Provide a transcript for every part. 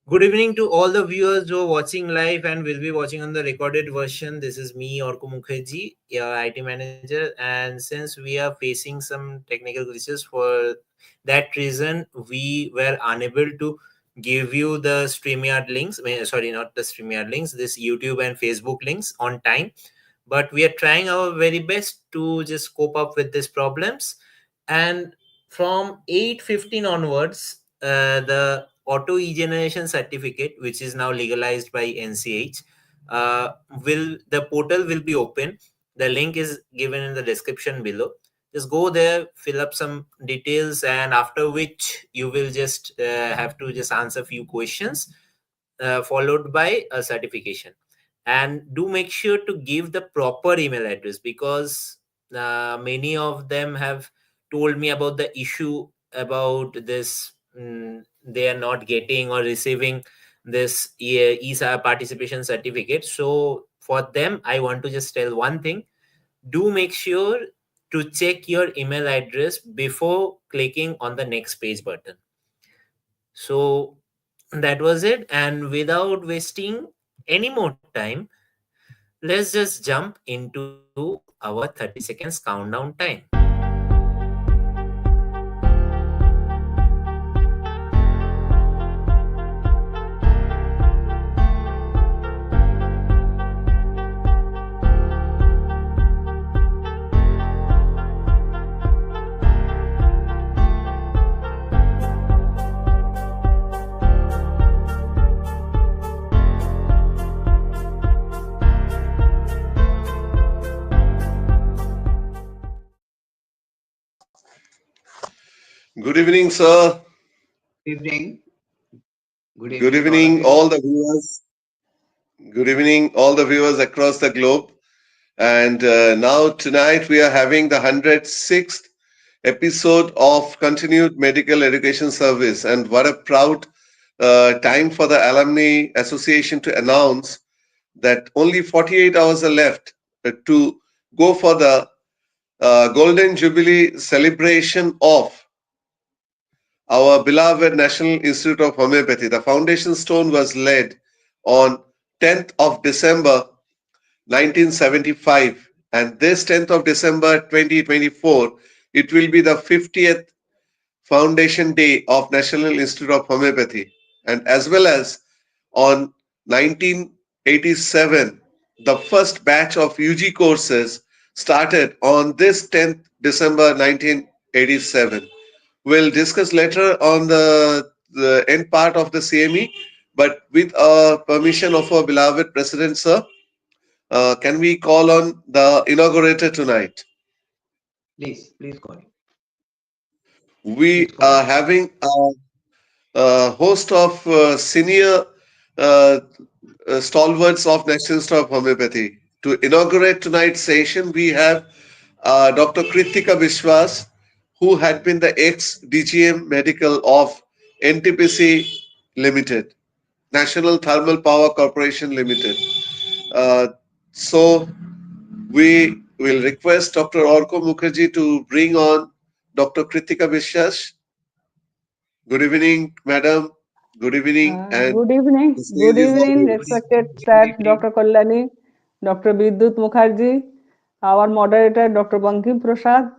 Good evening to all the viewers who are watching live and will be watching on the recorded version. This is me, Mukherjee, your IT manager. And since we are facing some technical glitches, for that reason, we were unable to give you the StreamYard links. Sorry, not the StreamYard links, this YouTube and Facebook links on time. But we are trying our very best to just cope up with these problems. And from 8:15 onwards, the auto e-generation certificate, which is now legalized by NCH, will the portal will be open. The link is given in the description below. Just go there, fill up some details, and after which you will just have to just answer a few questions, followed by a certification. And do make sure to give the proper email address, because many of them have told me about the issue about this. They are not getting or receiving this ESA participation certificate. So for them, I want to just tell one thing: do make sure to check your email address before clicking on the next page button. So that was it, and without wasting any more time, let's just jump into our 30 seconds countdown time. Good evening, sir. Good evening. Good evening, all the viewers. Good evening, all the viewers across the globe. And now tonight we are having the 106th episode of Continued Medical Education Service. And what a proud time for the Alumni Association to announce that only 48 hours are left to go for the Golden Jubilee celebration of our beloved National Institute of Homoeopathy. The foundation stone was laid on 10th of December 1975, and this 10th of December 2024, it will be the 50th foundation day of National Institute of Homoeopathy. And as well as on 1987, the first batch of UG courses started on this 10th December 1987. We'll discuss later on the end part of the CME, but with permission of our beloved President, sir, can we call on the inaugurator tonight? Please call. We are having a host of senior stalwarts of National Institute of Homoeopathy. To inaugurate tonight's session, we have Dr. Krittika Biswas, who had been the ex-DGM medical of NTPC Limited, National Thermal Power Corporation Limited. So we will request Dr. Mukherjee to bring on Dr. Krittika Biswas. Good evening, madam. Good evening. And good evening. Good evening, respected sir, Dr. Kalyani, Dr. Bidyut Mukherjee, our moderator, Dr. Bankim Prasad,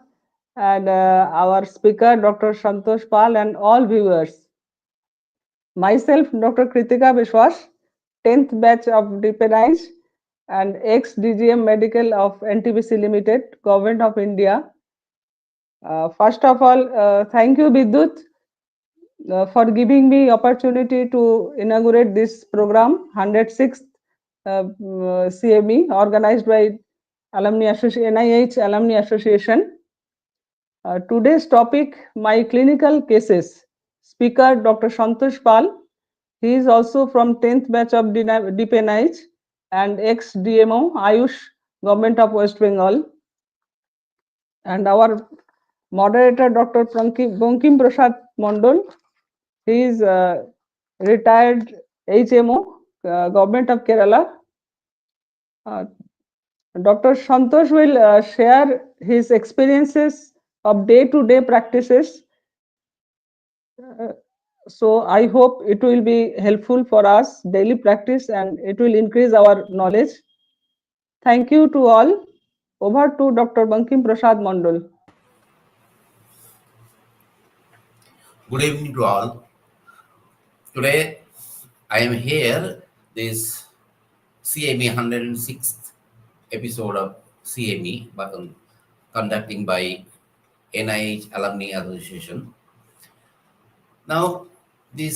and our speaker, Dr. Santosh Pal, and all viewers. Myself, Dr. Krittika Biswas, 10th batch of Dip.N.I.H and Ex.DGM medical of NTPC Limited, Govt of India. First of all, thank you, Bidyut, for giving me opportunity to inaugurate this program, 106th CME, organized by Alumni Association, NIH Alumni Association. Today's topic, my clinical cases. Speaker, Dr. Santosh Pal. He is also from 10th batch of Dip.N.I.H and ex-DMO, AYUSH, Government of West Bengal. And our moderator, Dr. Bankim Prasad Mandal. He is retired HMO, Government of Kerala. Dr. Santosh will share his experiences of day-to-day practices So I hope it will be helpful for us daily practice and it will increase our knowledge. Thank you to all. Over to Dr. Bankim Prasad Mandal. Good evening to all. Today I am here, this CME 106th episode of CME conducting by NIH Alumni Association. Now, I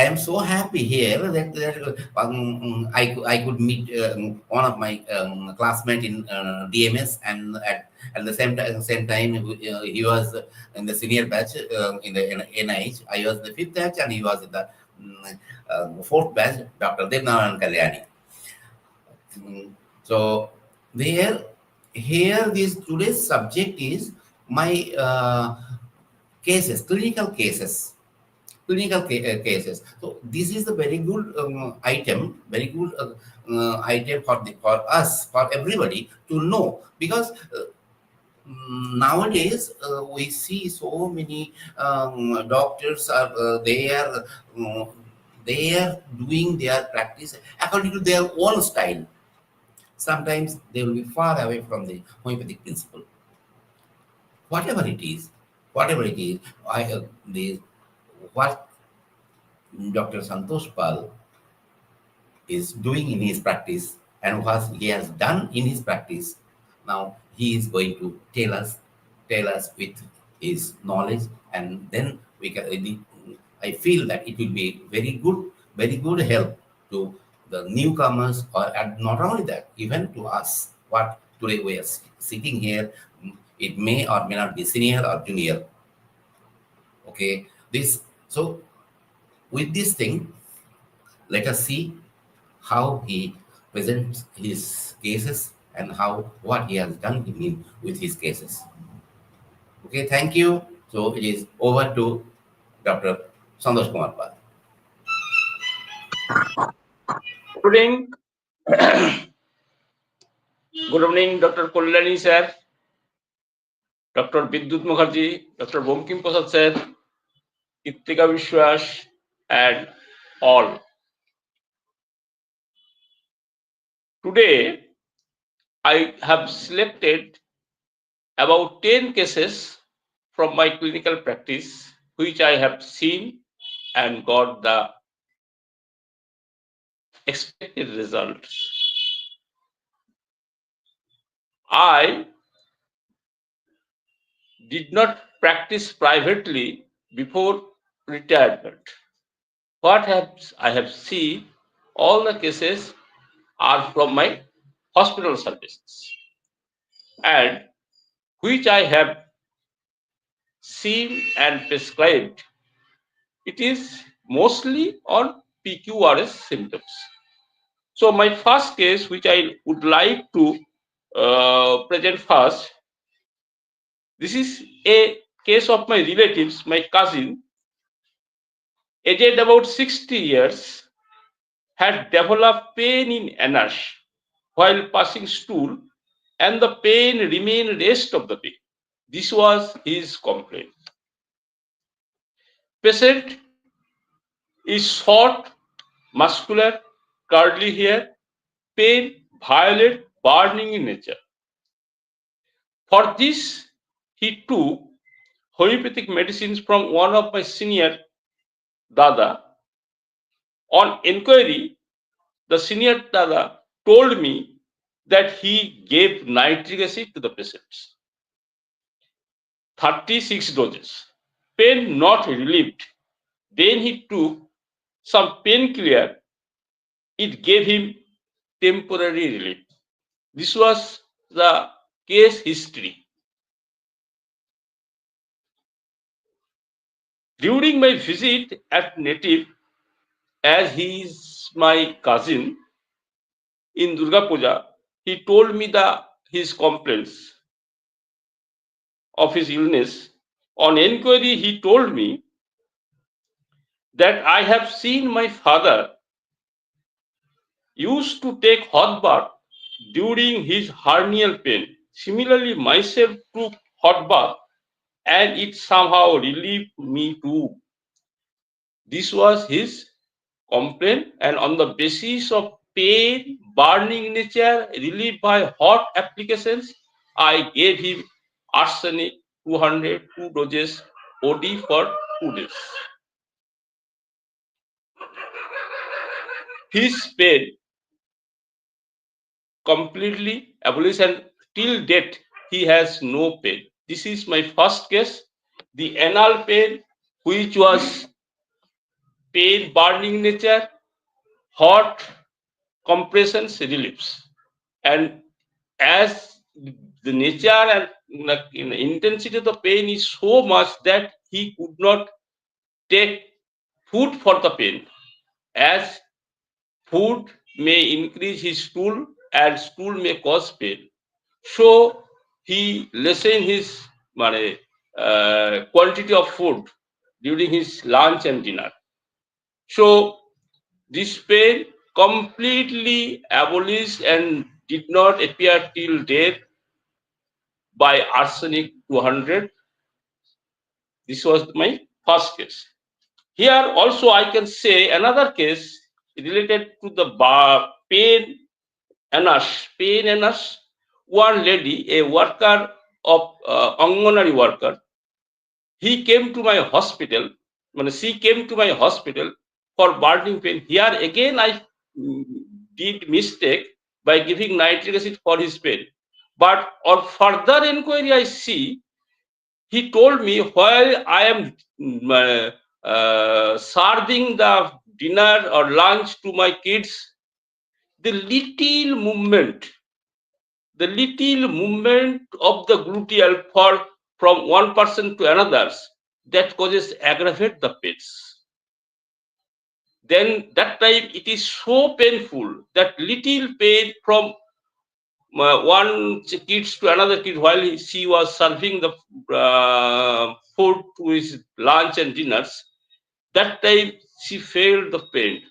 am so happy here that I could meet one of my classmates in D.M.S. and at the same time he was in the senior batch in the N.I.H. I was the fifth batch and he was in the fourth batch, Dr. Dip.N.I.H and Kalyani. So here this today's subject is my cases, clinical cases. Cases. So this is a very good item, item for us, for everybody to know, because nowadays we see so many doctors are they are doing their practice according to their own style. Sometimes they will be far away from the homeopathic principle. Whatever it is, what Dr. Santosh is doing in his practice and what he has done in his practice. Now he is going to tell us with his knowledge, and then we can. I feel that it will be very good help to the newcomers, or not only that, even to us. What today we are sitting here, it may or may not be senior or junior. Okay, so with this thing, let us see how he presents his cases and what he has done with his cases. Okay, thank you. So it is over to Dr. Santosh Kumar Pal. Good evening. Good evening, Dr. Kalyani sir, Dr. Bidyut Mukherjee, Dr. Bankim Prasad sir, Krittika Biswas, and all. Today, I have selected about 10 cases from my clinical practice, which I have seen and got the expected results. I did not practice privately before retirement. What I have seen, all the cases are from my hospital services, and which I have seen and prescribed, it is mostly on PQRS symptoms. So my first case, which I would like to present first, this is a case of my relatives, my cousin, aged about 60 years, had developed pain in anus while passing stool, and the pain remained rest of the day. This was his complaint. Patient is short, muscular, curly hair, pain, violet, burning in nature. For this, he took homeopathic medicines from one of my senior Dada. On inquiry, the senior Dada told me that he gave nitric acid to the patients. 36 doses. Pain not relieved. Then he took some painkiller. It gave him temporary relief. This was the case history. During my visit at native, as he is my cousin, in Durga Puja, he told me his complaints of his illness. On inquiry, he told me that I have seen my father used to take hot bath during his hernial pain. Similarly, myself took hot bath and it somehow relieved me too. This was his complaint, and on the basis of pain, burning nature, relieved by hot applications, I gave him arsenic 200, 2 doses OD for 2 days. His pain completely abolished, and till date he has no pain. This is my first case. The anal pain, which was pain, burning nature, hot compressions relieves, and as the nature and intensity of the pain is so much that he could not take food for the pain, as food may increase his stool and stool may cause pain. So he lessened his quantity of food during his lunch and dinner. So this pain completely abolished and did not appear till death by arsenic 200. This was my first case. Here also I can say another case related to the pain NTPC. One lady, a worker of Anganwadi worker, he came to my hospital. She came to my hospital for burning pain. Here again I did mistake by giving nitric acid for his pain. But on further inquiry, I see he told me while I am serving the dinner or lunch to my kids, the little movement of the gluteal from one person to another, that causes aggravate the pains. Then that time it is so painful that little pain from one kids to another kid while she was serving the food to his lunch and dinners. That time she felt the pain.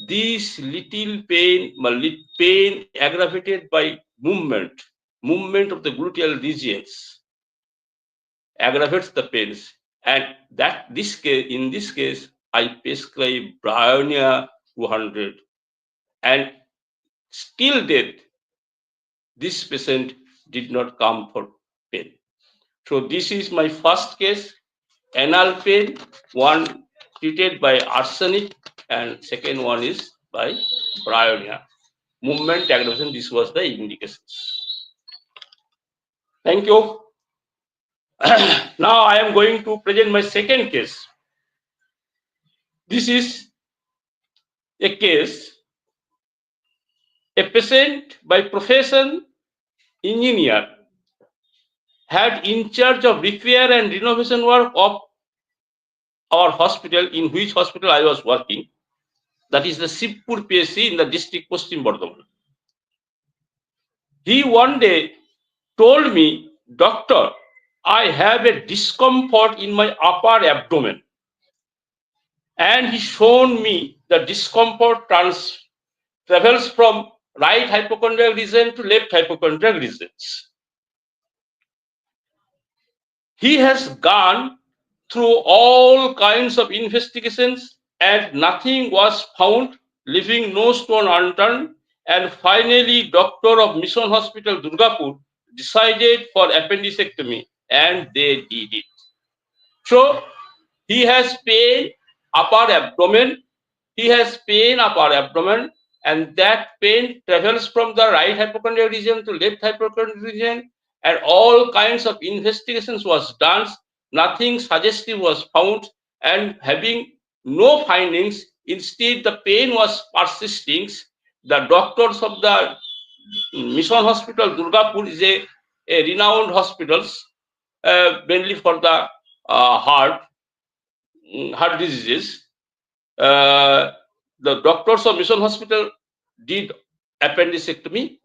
This little pain aggravated by movement of the gluteal regions aggravates the pains, and in this case I prescribe Bryonia 200, and still date this patient did not come for pain. So this is my first case, anal pain, one treated by arsenic and second one is by Bryonia. Movement aggravation, this was the indications. Thank you. Now I am going to present my second case. This is a case, a patient by profession engineer, had in charge of repair and renovation work of our hospital, in which hospital I was working, that is the Shivpur P.Sc in the district Paschim Burdwan. He one day told me, "Doctor, I have a discomfort in my upper abdomen." And he shown me the discomfort travels from right hypochondriac region to left hypochondriac regions. He has gone through all kinds of investigations and nothing was found, leaving no stone unturned. And finally, doctor of Mission Hospital, Durgapur, decided for appendicectomy, and they did it. So he has pain upper abdomen. He has pain upper abdomen, and that pain travels from the right hypochondriac region to left hypochondriac region, and all kinds of investigations was done. Nothing suggestive was found, and having no findings, instead the pain was persisting. The doctors of the Mission Hospital Durgapur is a renowned hospitals, mainly for the heart diseases. The doctors of Mission Hospital did appendicectomy.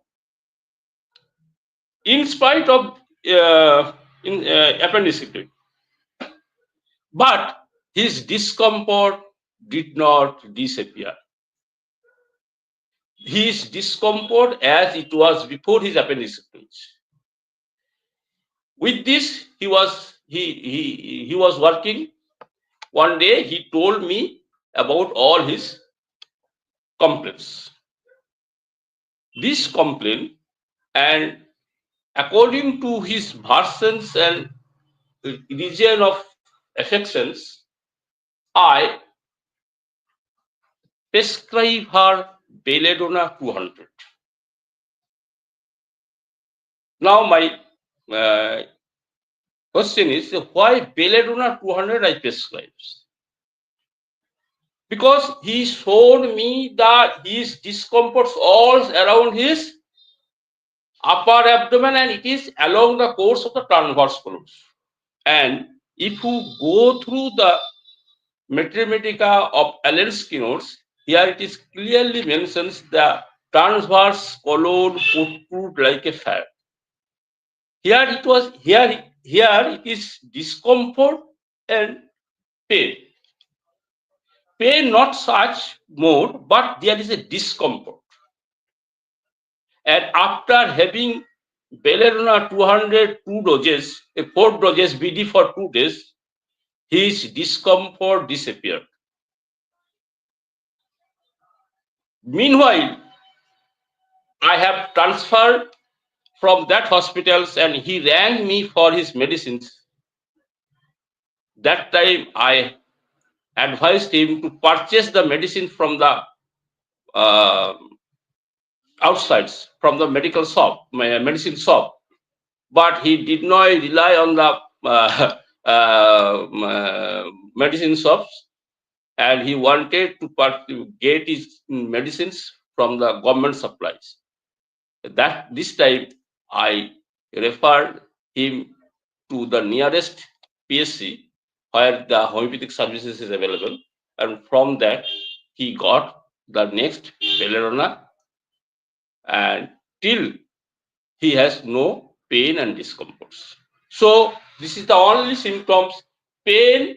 In spite of appendicectomy, but his discomfort did not disappear. His discomfort as it was before his appendicectomy. With this, he was he was working. One day he told me about all his complaints. This complaint, and according to his versions and region of affections, I prescribe her belladonna 200. Now my question is, why belladonna 200 I prescribe? Because he showed me that his discomforts all around his upper abdomen, and it is along the course of the transverse colons. And if you go through the Medica of Allen's notes, here it is clearly mentions the transverse colon protrude like a fan. Here it is discomfort and pain. Pain not such more, but there is a discomfort. And after having belladonna 200 2 doses, 4 doses BD for 2 days, his discomfort disappeared. Meanwhile, I have transferred from that hospitals, and he rang me for his medicines. That time I advised him to purchase the medicine from the outsides, from the medical shop, medicine shop. But he did not rely on the medicine shops, and he wanted to get his medicines from the government supplies. This time I referred him to the nearest PSC where the homeopathic services is available, and from that he got the next belladonna, and till he has no pain and discomforts. So this is the only symptoms: pain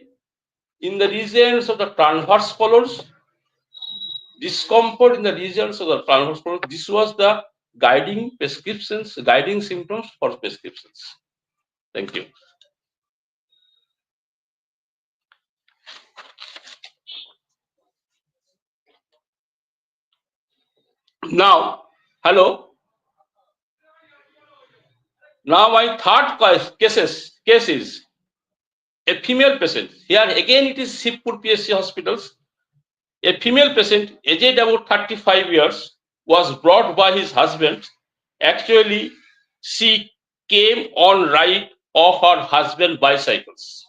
in the regions of the transverse colons, discomfort in the regions of the transverse colons. This was the guiding prescriptions, guiding symptoms for prescriptions. Thank you. Now, hello. Now my third case is a female patient. Here again it is Shivpur PSC hospitals. A female patient aged about 35 years was brought by his husband. Actually, she came on ride of her husband's bicycles.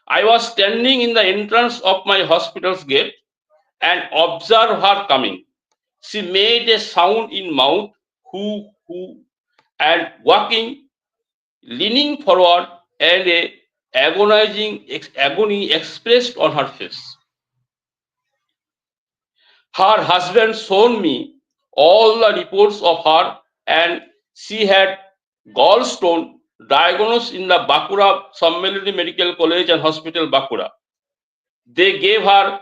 I was standing in the entrance of my hospital's gate and observed her coming. She made a sound in mouth, who, and walking, leaning forward, and a agonizing agony expressed on her face. Her husband shown me all the reports of her, and she had gallstone diagnosed in the Bakura Sammelini Medical College and Hospital, Bakura. They gave her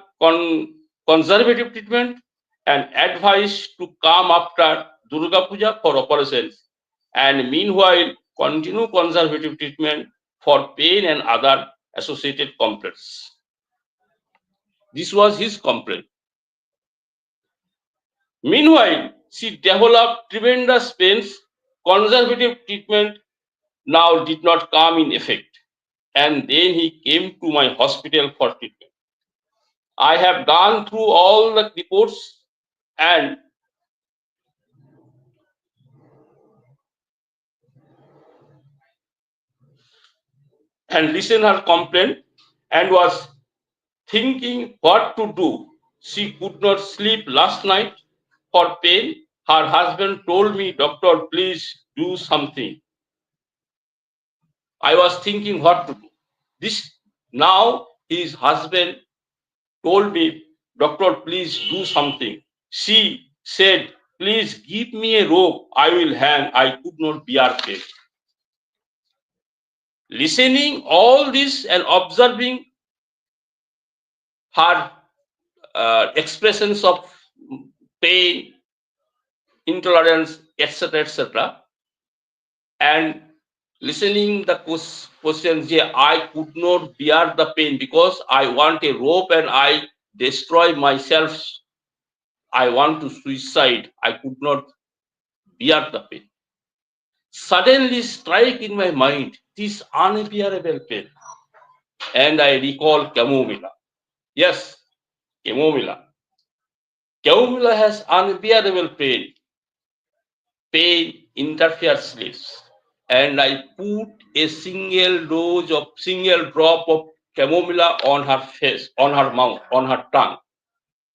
conservative treatment and advice to come after Durga Puja for operations, and meanwhile continue conservative treatment for pain and other associated complaints. This was his complaint. Meanwhile, she developed tremendous pains. Conservative treatment now did not come in effect, and then he came to my hospital for treatment. I have gone through all the reports and listened her complaint and was thinking what to do. She could not sleep last night for pain. Her husband told me, "Doctor, please do something." I was thinking what to do. Now his husband told me, "Doctor, please do something." She said, "Please give me a rope. I will hang. I could not bear pain." Listening all this and observing her expressions of pain, intolerance, etc., etc., and listening the questions, I could not bear the pain because I want a rope and I destroy myself. I want to suicide. I could not bear the pain. Suddenly strike in my mind this unbearable pain. And I recall Chamomilla. Yes, Chamomilla. Chamomilla has unbearable pain. Pain interferes sleeps. And I put a single drop of chamomilla on her face, on her mouth, on her tongue,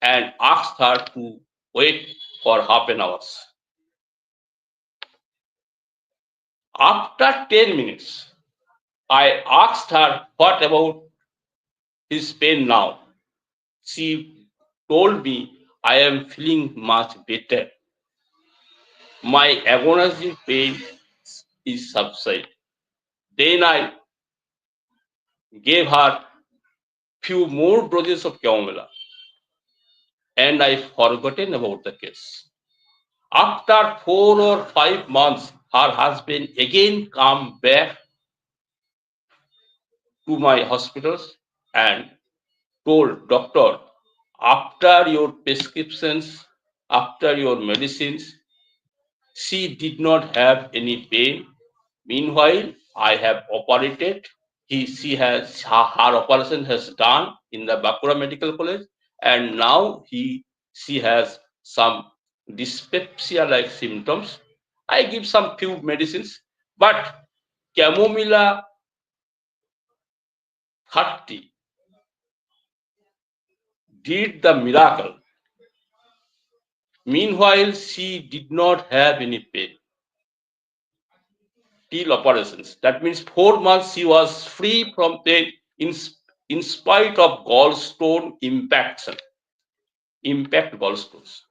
and asked her to wait for half an hour. After 10 minutes, I asked her, what about his pain now? She told me, I am feeling much better. My agonizing pain is subsided. Then I gave her few more doses of chamomilla, and I forgotten about the case. After 4 or 5 months, her husband again come back to my hospitals and told doctor, after your prescriptions, after your medicines, she did not have any pain. Meanwhile, I have operated. Her operation has done in the Bakura Medical College, and now she has some dyspepsia-like symptoms. I give some few medicines, but chamomilla 30 did the miracle. Meanwhile, she did not have any pain till operations. That means 4 months she was free from pain in spite of gallstone impact gallstones.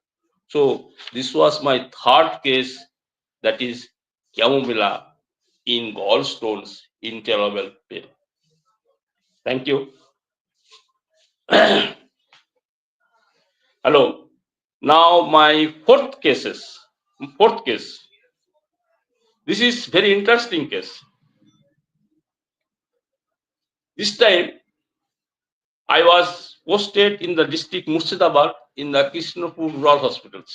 So this was my third case, that is chamomilla in gallstones intolerable pain. Thank you. Hello. Now my fourth case. This is very interesting case. This time I was posted in the district Murshidabad in the Krishnapur Rural Hospitals.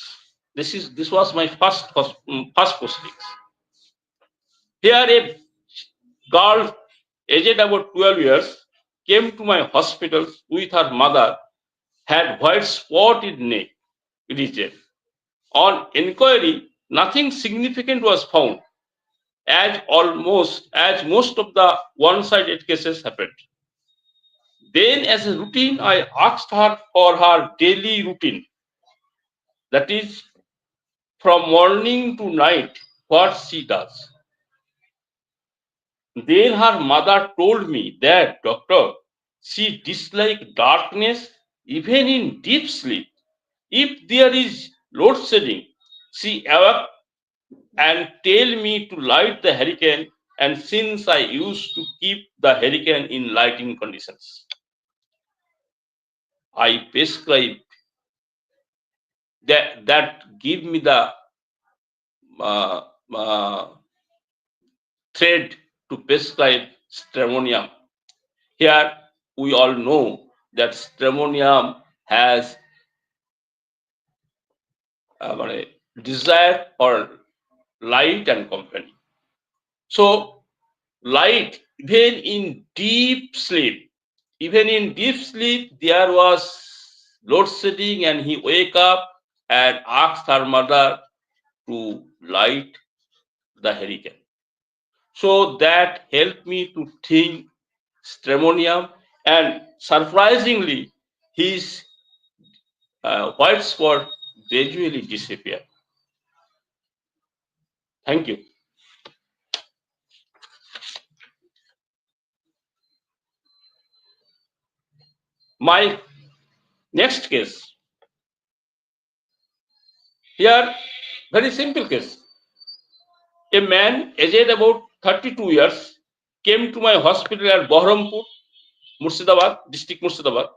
This was my first posting. Here a girl aged about 12 years came to my hospital with her mother, had white spotted neck region. On inquiry, nothing significant was found, as most of the one-sided cases happened. Then as a routine, I asked her for her daily routine. That is from morning to night, what she does. Then her mother told me that, doctor, she dislikes darkness even in deep sleep. If there is load shedding, she awake and tell me to light the hurricane, and since I used to keep the hurricane in lighting conditions, I prescribe that give me the thread to prescribe stramonium. Here we all know that stramonium has desire for light and company. So light, even in deep sleep, there was load shedding, and he wake up and asked her mother to light the hurricane. So that helped me to think stramonium, and surprisingly, his white spot gradually disappeared. Thank you. My next case. Here, very simple case. A man aged about 32 years came to my hospital at Bahrampur, Murshidabad, district Murshidabad.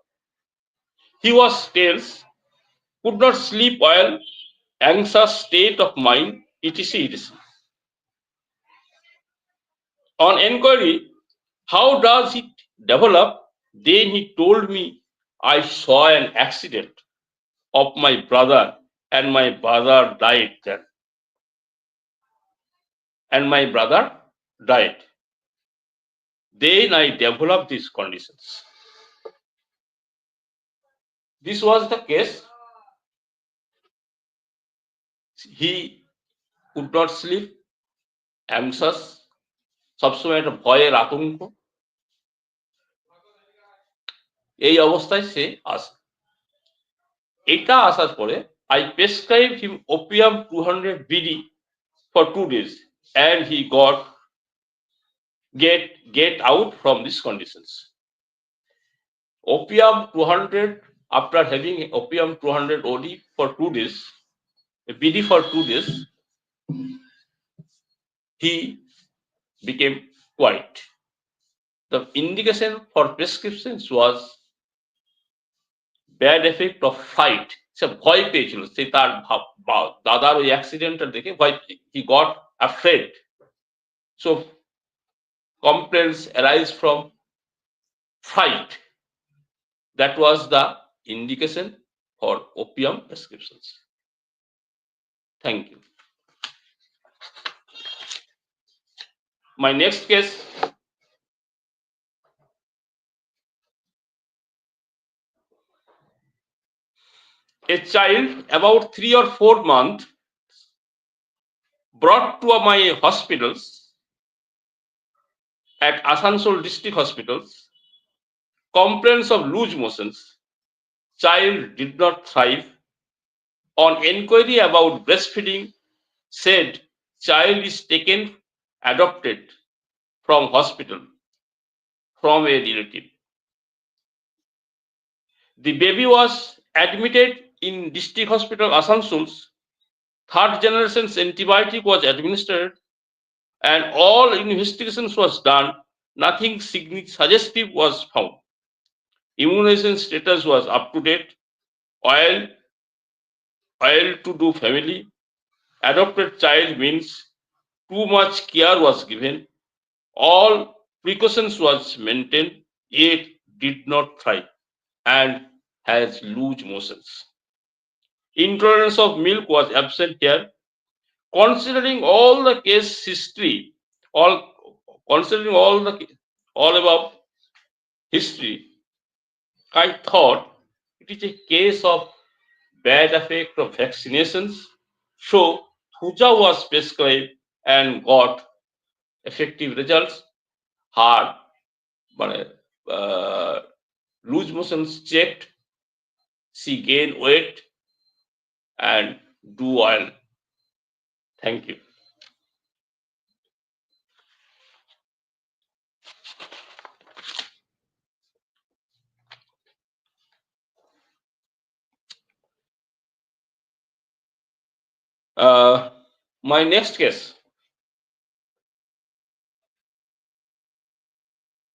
He was tense, could not sleep well, anxious state of mind, etc. etc. On inquiry, how does it develop? Then he told me, I saw an accident of my brother and my brother died then. And my brother died. Then I developed these conditions. This was the case. He could not sleep, anxious, সবসময় একটা ভয়ের আতঙ্ক, এই অবস্থায় সে আসে। এটা আসার পরে I prescribed him opium 200 BD for 2 days and he get out from these conditions. Opium 200, after having opium 200 OD for 2 days, BD for 2 days, he became quiet. The indication for prescriptions was bad effect of fright. সে ভয় পেয়েছিল, সে তার দাদার ওই অ্যাক্সিডেন্টটা দেখে ভয়, he got afraid. So complaints arise from fright. That was the indication for opium prescriptions. Thank you. My next case, a child about 3 or 4 months brought to my hospitals at Asansol district hospitals, complaints of loose motions. Child did not thrive. On inquiry about breastfeeding, said child is taken, adopted from hospital, from a relative. The baby was admitted in district hospital Asansol. 3rd generation antibiotic was administered and all investigations was done. Nothing suggestive was found. Immunization status was up to date. Oil to do family. Adopted child means too much care was given. All precautions was maintained, yet did not thrive and has loose motions. Intolerance of milk was absent here. Considering all the case history, all above history, I thought it is a case of bad effect of vaccinations. So Puja was prescribed and got effective results. Hard, but loose motions checked. She gained weight and do well. Thank you. My next case,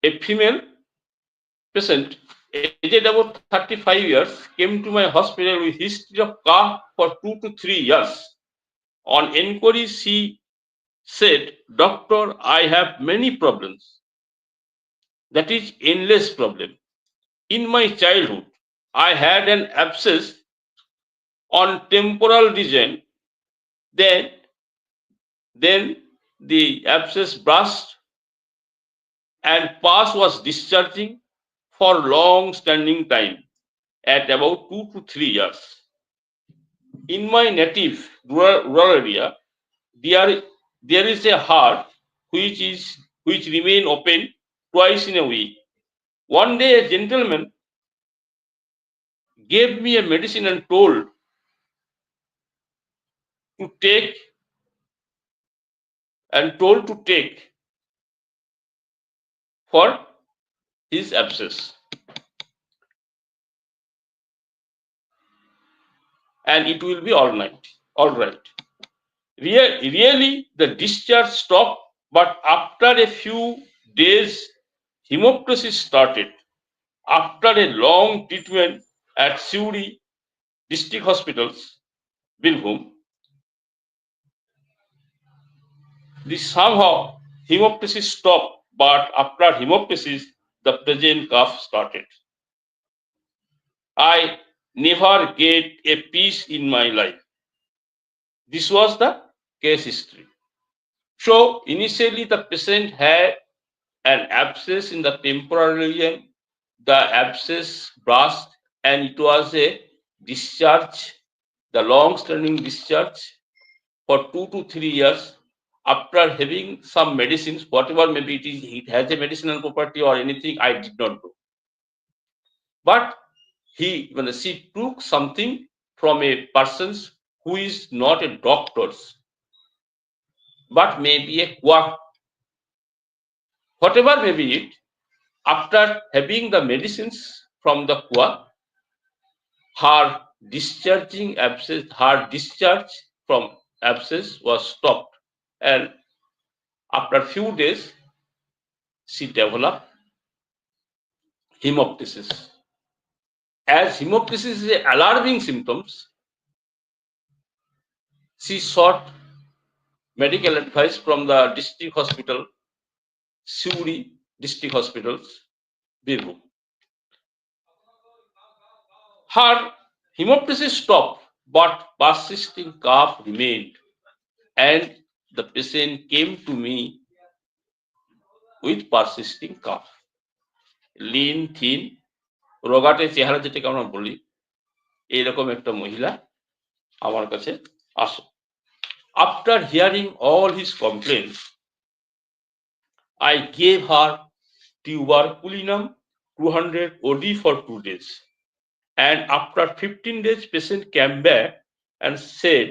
a female patient aged about 35 years came to my hospital with history of cough for 2 to 3 years. On inquiry, she said, "Doctor, I have many problems. That is endless problem. In my childhood, I had an abscess on temporal region. Then the abscess burst and pus was discharging for long standing time at about 2 to 3 years. In my native rural area, there is a heart which remain open twice in a week. One day a gentleman gave me a medicine and told to take for his abscess. And it will be all right. Really, the discharge stopped, but after a few days, hemoptysis started. After a long treatment at Siuri district hospitals, Birbhum, somehow hemoptysis stopped, but after hemoptysis, the present cough started. I never get a peace in my life. This was the case history. So initially the patient had an abscess in the temporal region. The abscess burst and it was a discharge, the long-standing discharge for 2 to 3 years. After having some medicines, whatever maybe it has a medicinal property or anything, I did not know. But she took something from a person who is not a doctor, but maybe a quack. Whatever may be it, after having the medicines from the quack, her discharge from abscess was stopped, and after a few days, she developed hemoptysis. As hemoptysis is an alarming symptoms, she sought medical advice from the district hospital, Suri district hospitals, Birbhum. Her hemoptysis stopped, but persisting cough remained, and the patient came to me with persisting cough. Lean, thin, রোগাটে চেহারা যেটাকে আমরা বলি, এইরকম একটা মহিলা আমার কাছে আসে। After hearing all his complaints, I gave her tuberculinum 200 OD for 2 days. And after 15 days, patient came back and said,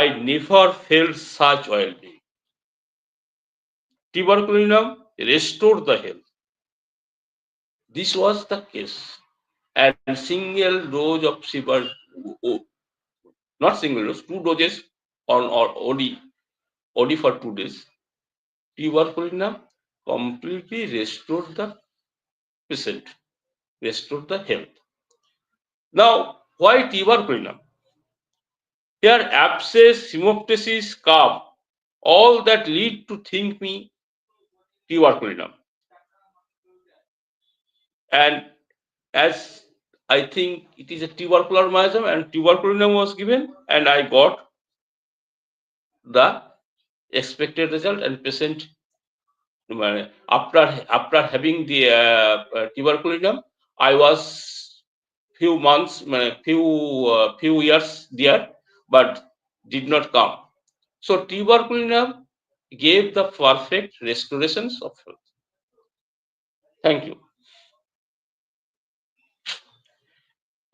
I never felt such well-being. Tuberculinum restored the health. This was the case. And single dose of not single dose, 2 doses on OD for 2 days. Tuberculinum completely restored the patient, restored the health. Now, why tuberculinum? Here, abscess, hemoptysis, cough, all that lead to think me tuberculinum. And as I think it is a tubercular miasm, and tuberculinum was given, and I got the expected result, and patient after having the tuberculinum, I was few months, few years there, but did not come. So tuberculinum gave the perfect restorations of health. Thank you.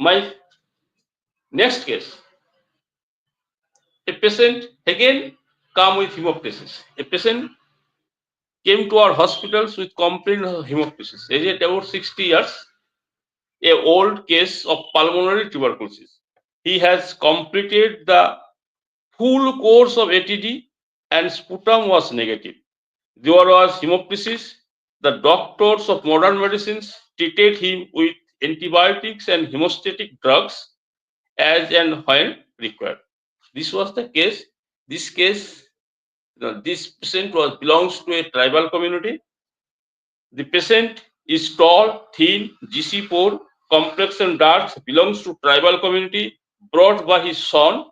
My next case, a patient again come with hemoptysis. A patient came to our hospitals with complaint of hemoptysis. Aged about 60 years, a old case of pulmonary tuberculosis. He has completed the full course of ATD and sputum was negative. There was hemoptysis. The doctors of modern medicines treated him with antibiotics and hemostatic drugs as and when required. This was the case. This patient belongs to a tribal community. The patient is tall, thin, GC4, complexion dark, belongs to tribal community, brought by his son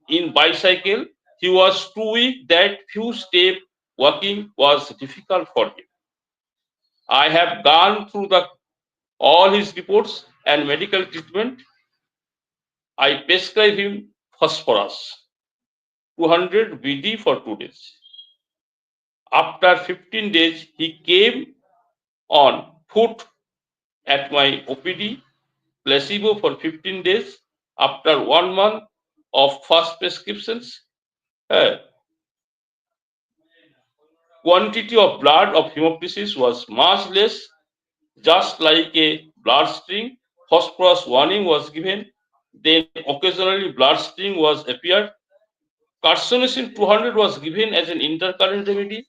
in bicycle. He was too weak that few step walking was difficult for him. I have gone through all his reports and medical treatment. I prescribed him phosphorus 200 BD for 2 days. After 15 days, he came on foot at my OPD, placebo for 15 days. After 1 month of first prescriptions, quantity of blood of hemoptysis was much less, just like a blood string. Phosphorus warning was given. Then occasionally blood string was appeared. Carcinosin 200 was given as an intercurrent remedy.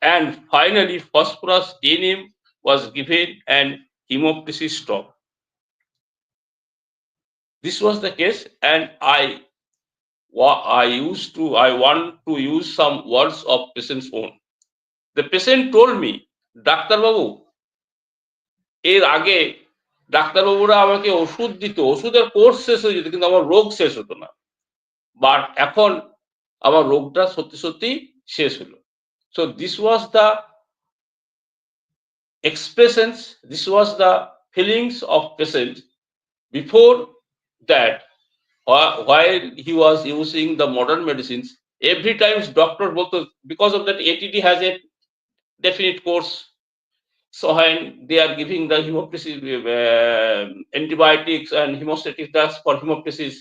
And finally, phosphorus 10 m was given and hemoptysis stopped. This was the case, and I I want to use some words of patient's own. The patient told me, Dr. Babu, এর আগে ডাক্তারবাবুরা আমাকে ওষুধ দিত, ওষুধের course শেষ হয়ে যেত, কিন্তু আমার রোগ শেষ হতো না। বাট এখন আমার রোগটা সত্যি সত্যি শেষ হলো। So this was the expressions, this was the feelings of patient before that. While he was using the modern medicines, every time doctor both, because of that ATT has a definite course. So when they are giving the hemoptysis antibiotics and hemostatic drugs for hemoptysis,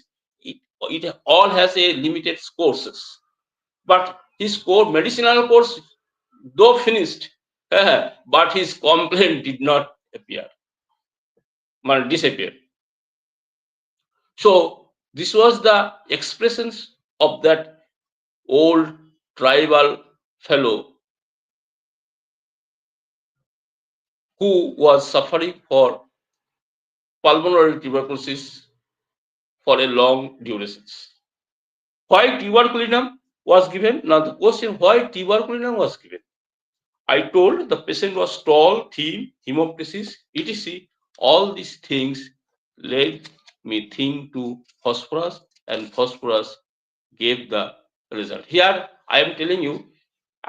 it all has a limited courses. But his core medicinal course, though finished, but his complaint did not appear, disappear. So this was the expressions of that old tribal fellow who was suffering for pulmonary tuberculosis for a long duration. Why tuberculinum was given? Now the question, why tuberculinum was given? I told the patient was tall, thin, hemoptysis, etc. All these things led me think to phosphorus, and phosphorus gave the result. Here I am telling you,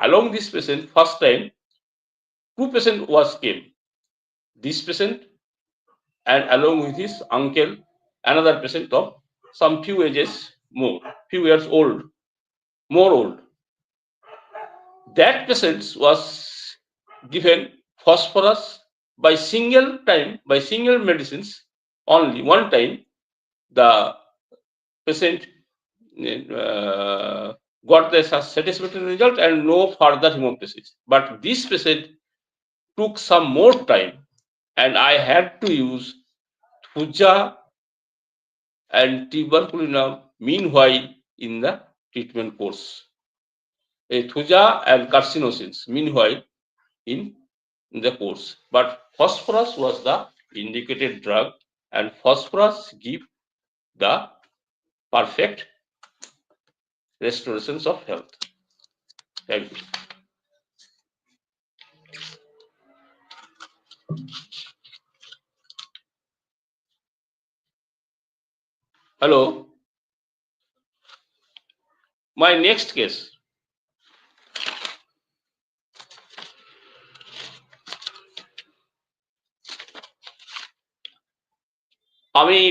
along this patient, first time, two patients was came. This patient and along with his uncle, another patient of some few ages more, few years old, more old. That patient was given phosphorus by single time, by single medicines only. One time the patient got the satisfactory result and no further hemoptysis. But this patient took some more time, and I had to use Thuja and tuberculinum meanwhile in the treatment course. A Thuja and carcinosins meanwhile in the course. But phosphorus was the indicated drug, and phosphorus give the perfect restorations of health. Thank you. Hello. My next case. আমি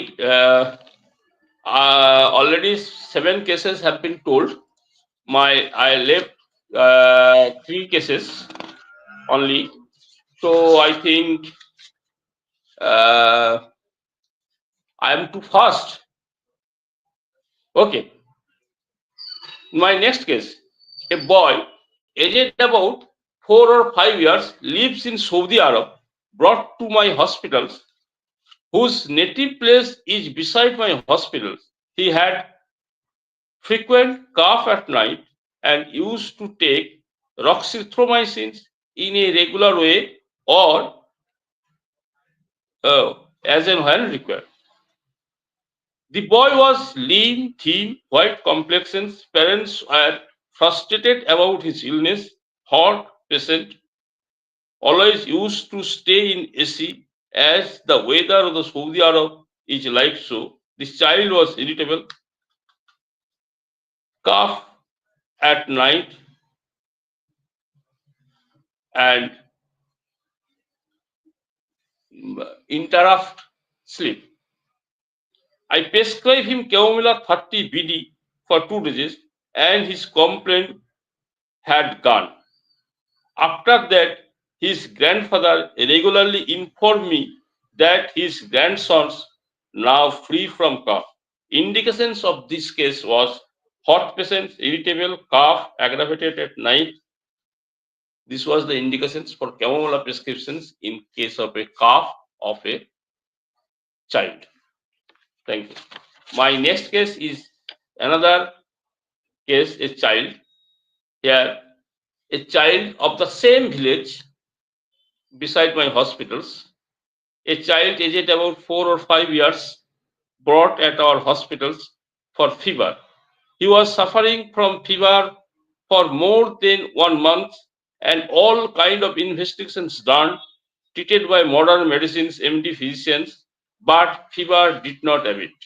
already 7 cases have been told. I left 3 cases only. So I think I am too fast. Okay. My next case, a boy aged about 4 or 5 years, lives in Saudi Arab, brought to my hospitals, whose native place is beside my hospitals. He had frequent cough at night and used to take roxithromycin in a regular way or as and when required. The boy was lean, thin, white complexions. Parents were frustrated about his illness. Hot patient, always used to stay in AC as the weather of the Saudi Arab is like so. This child was irritable, cough at night, and interrupt sleep. I prescribed him Chamomilla 30 BD for 2 days, and his complaint had gone. After that, his grandfather regularly informed me that his grandsons now free from cough. Indications of this case was hot patient, irritable, cough, aggravated at night. This was the indications for Chamomilla prescriptions in case of a cough of a child. Thank you. My next case is another case, a child. Here, a child of the same village beside my hospitals. A child aged about 4 or 5 years, brought at our hospitals for fever. He was suffering from fever for more than 1 month, and all kind of investigations done, treated by modern medicines, MD physicians, but fever did not abate.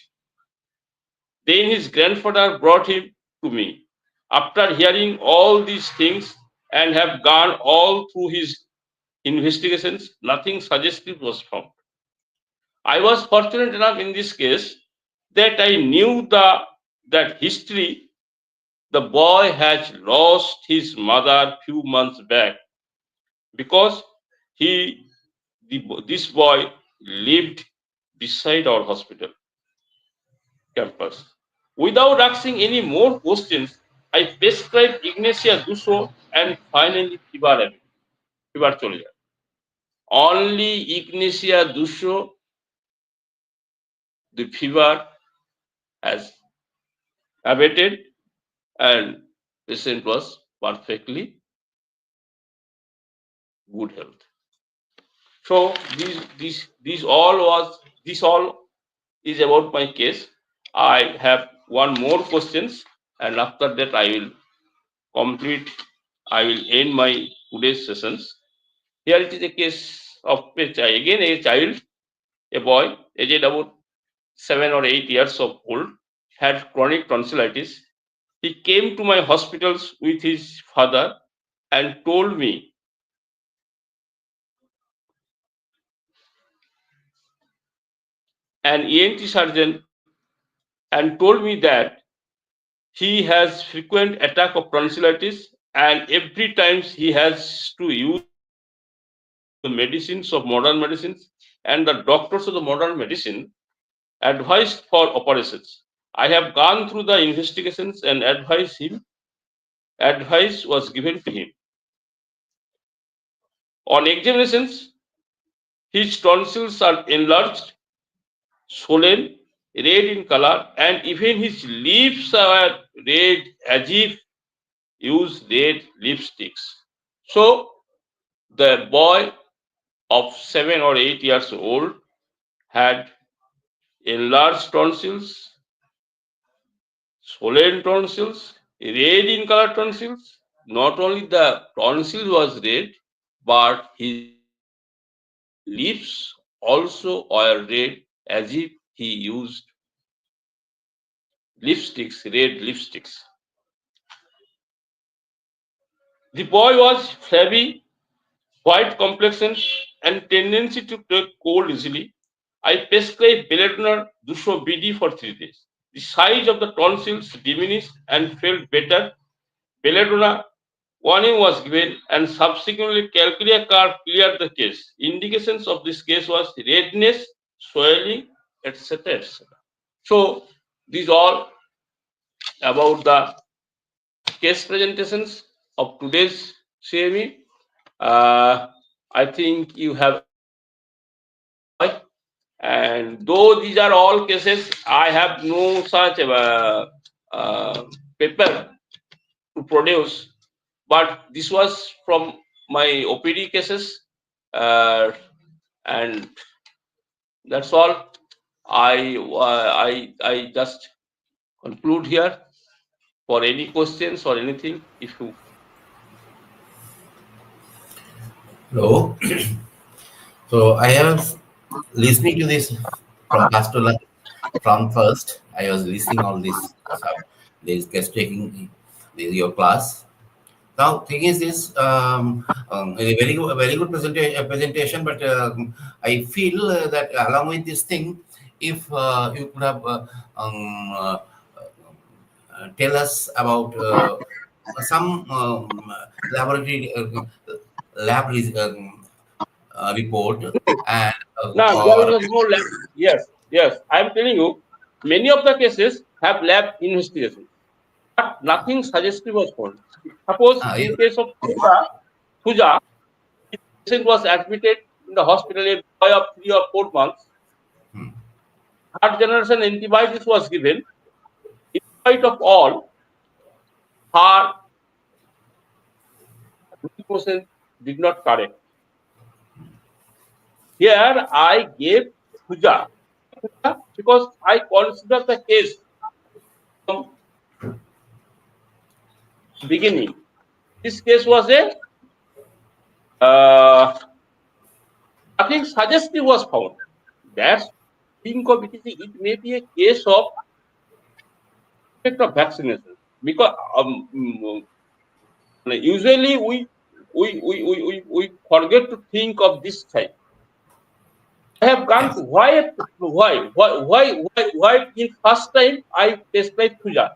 Then his grandfather brought him to me. After hearing all these things and have gone all through his investigations, nothing suggestive was found. I was fortunate enough in this case that I knew that history. The boy has lost his mother few months back because this boy lived beside our hospital campus. Without asking any more questions, I prescribed Ignacia Duso and finally fever chole যায়. Only Ignacia Duso, the fever has abated and patient was perfectly good health. So this all is about my case. I have one more questions, and after that I will complete. I will end my today's sessions. Here it is a case of again a child, a boy, aged about 7 or 8 years of old, had chronic tonsillitis. He came to my hospitals with his father and told me an ENT surgeon and told me that he has frequent attack of tonsillitis and every time he has to use the medicines of modern medicines and the doctors of the modern medicine advised for operations. I have gone through the investigations and advice was given to him. On examinations, his tonsils are enlarged, swollen, red in color, and even his lips are red as if use red lipsticks. So the boy of 7 or 8 years old had enlarged tonsils, swollen tonsils, red in color tonsils. Not only the tonsil was red, but his lips also were red as if he used lipsticks, red lipsticks. The boy was flabby, white complexion, and tendency to take cold easily. I prescribed Belladonna Dusho BD for 3 days. The size of the tonsils diminished and felt better. Belladonna warning was given and subsequently Calcutta card cleared the case. Indications of this case was redness, swelling, etc. etc. So these all about the case presentations of today's CME. I think you have enjoyed. And though these are all cases, I have no such paper to produce, but this was from my OPD cases, and that's all. I just conclude here. For any questions or anything, if you. Hello. So I was listening to this from Pastor from first. I was listening all this. This guest taking this your class. Now, thing is this a very good presentation, but I feel that along with this thing, if you could have tell us about some laboratory report and No, there or was no lab. Yes. I am telling you, many of the cases have lab investigation, but nothing suggestive was found. Suppose in case of Puja, the patient was admitted in the hospital, a boy of 3 or 4 months. Third generation antibiotics was given. In spite of all, her glucose did not correct. Here I gave Puja because I consider the case from beginning. This case was a nothing suggestive was found. That's think of it, it may be a case of effect of vaccination because usually we forget to think of this type. I have gone to why in first time I prescribed Thuja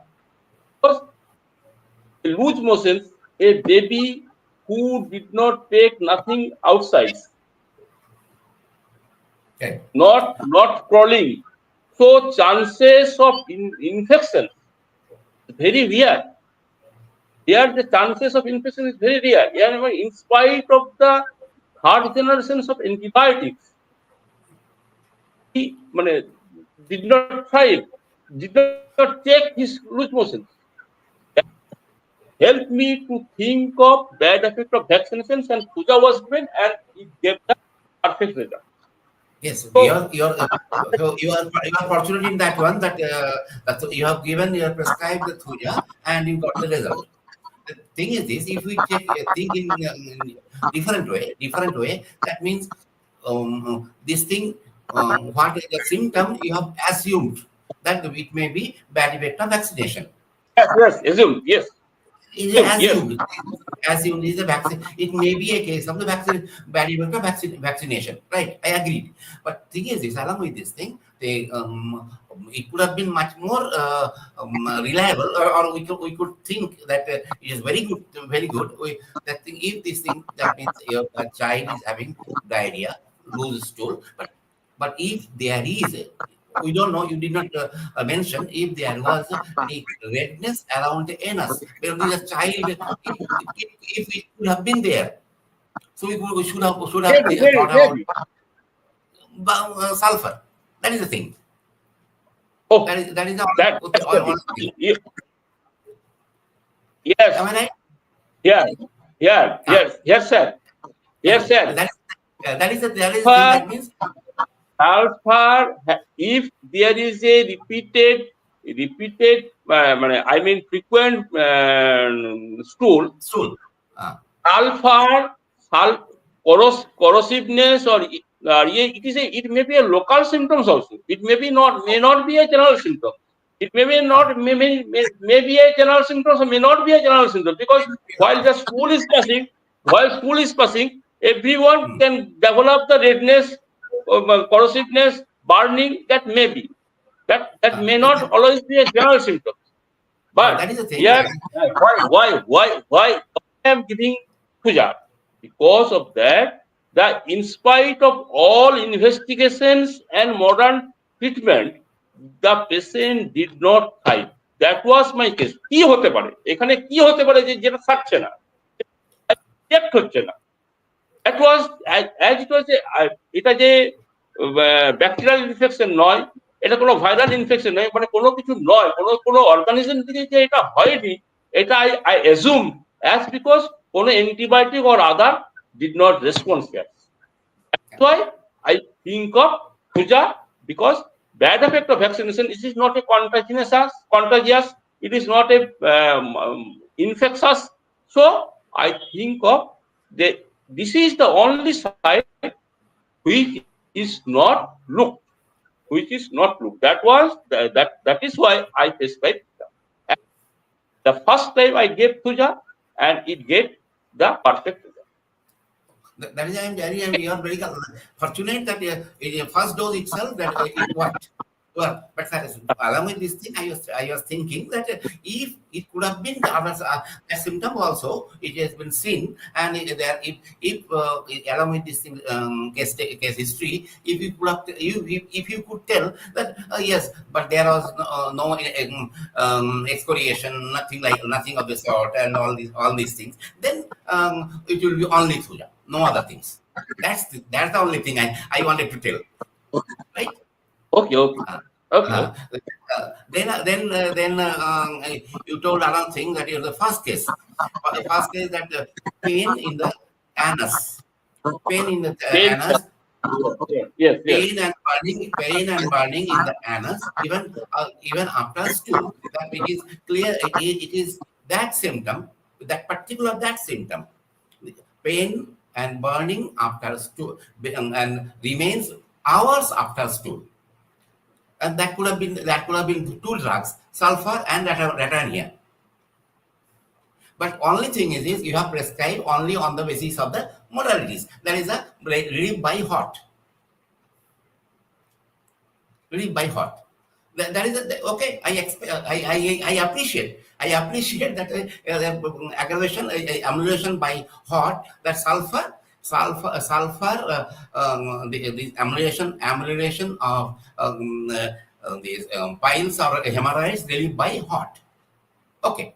because loose motions, a baby who did not take nothing outside, not crawling, so chances of infection is very rare. Here the chances of infection is very rare. Here, in spite of the third generations of antibiotics, he did not try, did not take his loose motions. That helped me to think of bad effect of vaccinations, and Puja was given, and it gave the perfect result. Yes, so, you are fortunate in that one that you have given, you have prescribed the Thuja and you got the result. The thing is this: if we think in different way, that means this thing, what is the symptom you have assumed that it may be bad effect of vaccination. Yes, assumed, yes. Assumed is a vaccine. It may be a case of the vaccine, bad effect of vaccination, right? I agree. But thing is this: along with this thing, they it could have been much more reliable, or we could think that it is very good. That thing, if this thing, that means your child is having diarrhea, loose stool, but if there is we don't know, you did not mention if there was any redness around the anus. Because the child, if it could have been there, so we should have thought about sulfur. That is the thing. Oh, that is all. That, okay, all yes. Am I right? Yes, sir. Yes, sir. That is the thing. That means sulfur, if there is a repeated frequent stool, sulfur corrosiveness, or it may be a local symptoms also. It may not be a general symptom. It may be a general symptom, or may not be a general symptom, because while the stool is passing, everyone can develop the redness, corrosiveness, burning. That may be. That may not always be a general symptom. But that is the thing. Here, why I am giving Puja? Because of that, in spite of all investigations and modern treatment, the patient did not thrive. That was my case. কি হতে পারে এখানে, কি হতে পারে যে যেটা থাকছে না, রিঅ্যাক্ট হচ্ছে না? That was as it was এটা যে ব্যাকটেরিয়াল ইনফেকশন নয়, এটা কোনো ভাইরাল ইনফেকশন নয়, মানে কোনো কিছু নয়, কোনো অর্গানিজম থেকে যে এটা হয়নি, এটা I assume as because কোনো antibiotic or other did not respond here. That's why I think of Puja, because bad effect of vaccination, it is not a contagious, it is not a infectious. So I think of this is the only side which is not looked. That is why I prescribed the first time I gave Puja, and it gave the perfect result. That is, we are very fortunate that in the first dose itself that it worked. Well, but along with this thing, I was thinking that if it could have been a symptom also, it has been seen, and if along with this thing, case history, if you could tell that yes, but there was no excoriation, nothing of the sort, and all these things, then it will be only Thuja, no other things. That's the only thing I wanted to tell, right? Okay. Then you told another thing, that is the first case. The first case, that pain in the anus. Pain in the anus. Yes. Pain and burning in the anus, even after stool. That it is clear. It is that symptom that symptom, pain and burning after stool, and remains hours after stool. And that could have been two drugs, sulfur and ratania. But only thing is you have prescribed only on the basis of the modalities. That is a relief by hot. Relief by hot. That is okay. I appreciate. I appreciate that aggravation, amelioration by hot. That sulfur, the amelioration of these piles or hemorrhoids relief by hot. Okay.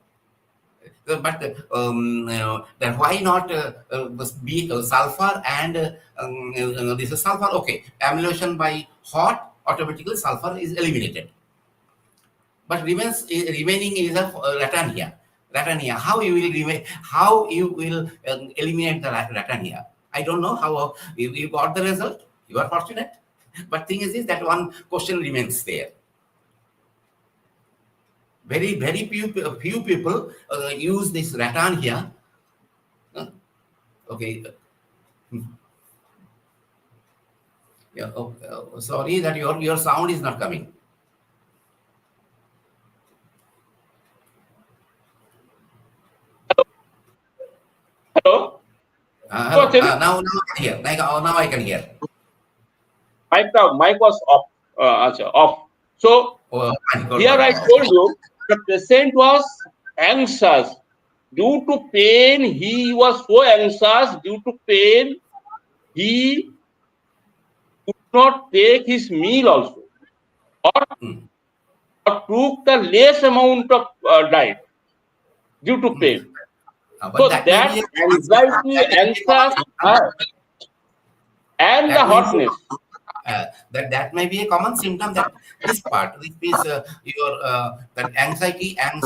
But then why not be sulfur and this is sulfur? Okay, amelioration by hot, automatically sulfur is eliminated. But remaining is a ratania. Ratania. How you will eliminate the ratania? I don't know how you got the result. You are fortunate. But thing is that one question remains there. Very few people use this ratania. Okay. Yeah. Sorry that your sound is not coming. Hello. Hello. Now I can hear. Now I can hear. Mic was off. Off. So here I told you the patient was anxious due to pain. He was so anxious due to pain. He could not take his meal also, or took the less amount of diet due to pain. So that anxiety, anxious, and the hotness. That may be a common symptom. That this part, this is your that anxiety, or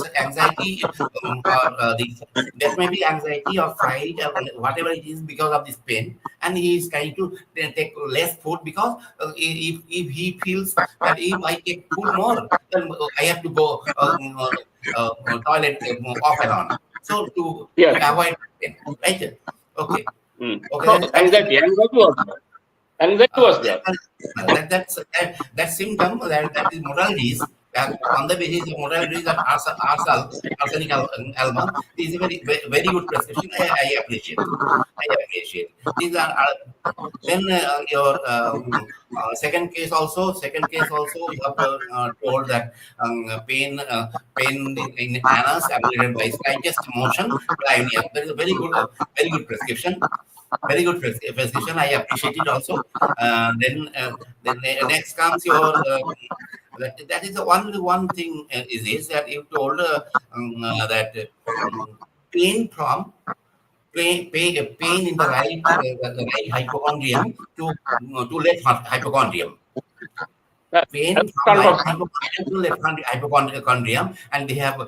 that may be anxiety or fright or whatever it is because of this pain, and he is trying to take less food because if he feels that if I take food more, then I have to go toilet off and on. So to avoid pain, right? Okay. Okay. Anxiety was there. That symptom, that is modalities, on the basis of modalities of arsenic alum is a very good prescription. I appreciate. These are then your second case also. You have told that pain in anus ameliorated by slightest motion. That is a very good prescription. Very good prescription. I appreciate it also. Then next comes your that is the one thing is that you told that pain from pain in the right hypochondrium to left hypochondrium. Pain from right hypochondrium to left hypochondrium, and they have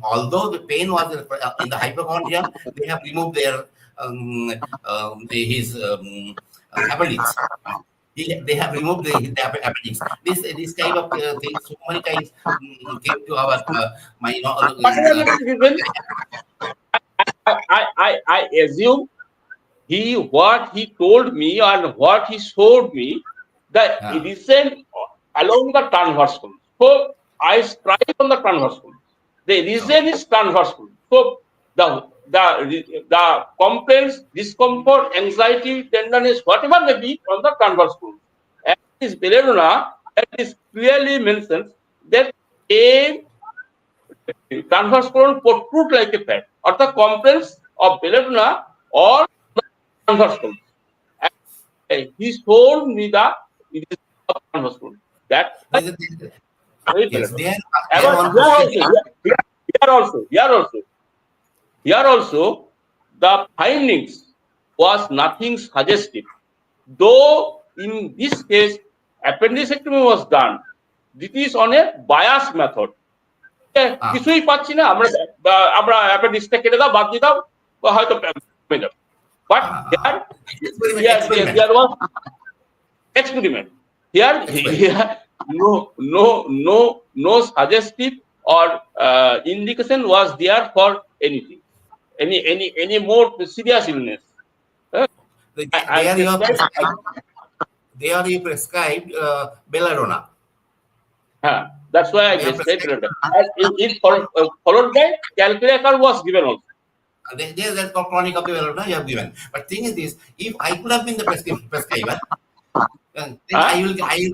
although the pain was in the hypochondrium, they have removed their his appendix. They have removed the appendix. This type of things so many times came to our my I assume what he told me and what he showed me that it isn't along the transverse column. So I strike on the transverse column. The reason is transverse column. So the complaints, discomfort, anxiety, tenderness, whatever may be on the transverse column. And this belladonna, that is clearly mentioned that a transverse column protrude like a fat, or the complaints of belladonna or the transverse column. And he showed me that it is transverse column. That Here also, the findings was nothing suggestive. Though in this case, appendicectomy was done, this is on a bias method. কিছুই পাচ্ছি না, আমরা appendixটা কেটে দাও, বাদ দিয়ে দাও, হয়তো but there was experiment. Here no suggestive or indication was there for anything. any more serious illness. They are prescribed belladonna. That's why I prescribed belladonna. Followed by calculator was given also. That's for chronic of the belladonna you have given. But thing is this: if I could have been the prescriber, then I will give the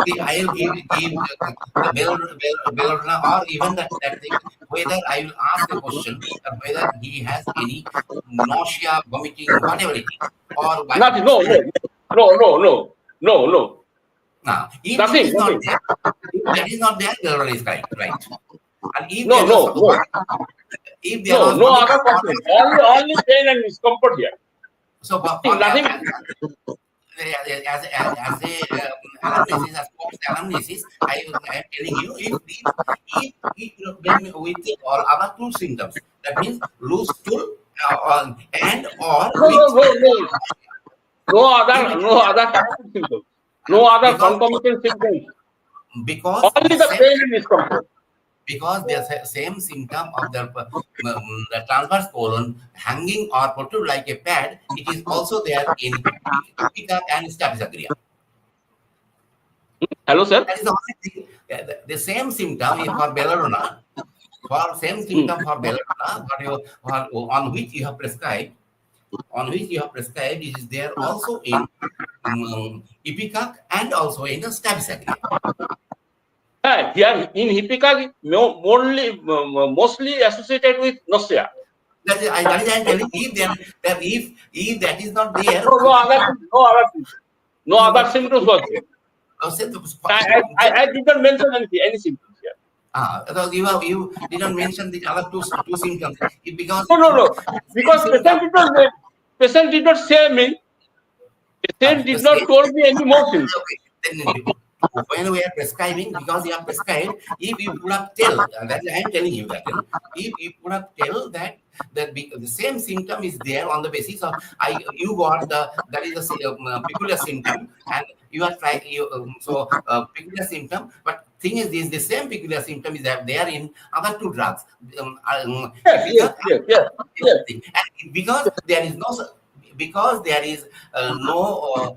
belladonna or even that thing. Whether I will ask the question whether he has any nausea, vomiting, whatever it is, or Nothing. No. Now, if Nothing. that is not there, belladonna is right. And if No. if there was No other question. Only pain and discomfort here. So nothing. As anamnesis, I am telling you, if with all other two symptoms, that means loose stool and or no other symptoms, no other concomitant symptoms. Because only the pain and discomfort. Because the same symptom of the transverse colon hanging or protrude like a pad, it is also there in Krittika and Staphylococcus. Hello, sir. That is the only thing. The same symptom is for belladonna. On which you have prescribed. It is there also in Ipecac and also in the Staphylococcus. Here in Ipecac, mostly associated with nausea. That is, I'm telling if that is not there. No other symptoms was there. I did not mention any symptoms here. So you did not mention the other two symptoms because no. Because patient did not say me. Patient did not told me any more symptoms. When we are prescribing, because you are prescribed, if you would have tell, that I am telling you that, if you would have tell that the same symptom is there on the basis of you got that is a peculiar symptom, and you are trying peculiar symptom, but thing is this, the same peculiar symptom is there in other two drugs. Yes. And because there is no nausea, so because there is no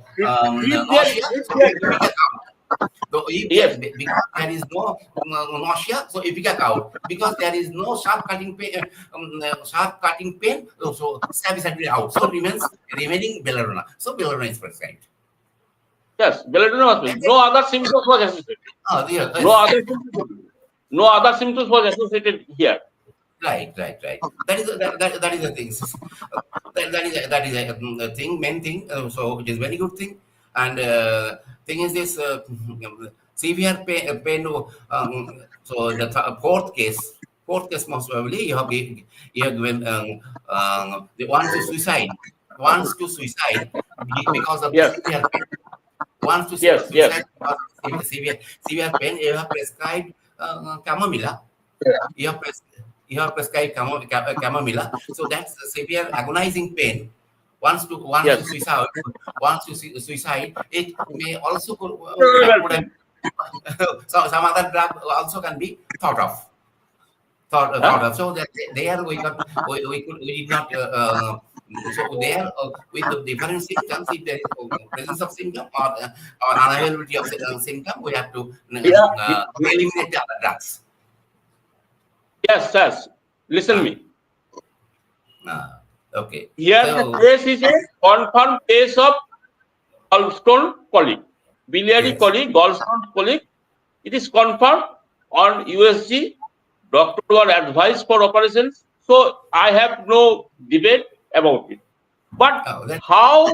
nausea, so Ipecac out. Because there is no sharp cutting pain, so Staphylococcus out. So remaining belladonna. So belladonna is prescribed. Yes, belladonna was prescribed. No other symptoms was associated. No other symptoms was associated here. Right. That is the thing. That is a thing, main thing. So it is very good thing. And thing is this severe pain. So the fourth case most probably you have given wants to suicide because of the severe pain. Wants to suicide because of severe pain. You have prescribed chamomilla. You have prescribed chamomilla. So that's a severe agonizing pain. Wants to suicide, it may also some other drug also can be thought of. So that there we did not. So there with the different symptoms, if there is presence of symptom or unavailability of symptom, we have to eliminate the other drugs. Yes. Listen me. Okay. Here the case is a confirmed case of gallstone colic, biliary colic, gallstone colic. It is confirmed on USG. Doctor were advised for operations. So I have no debate about it. But how?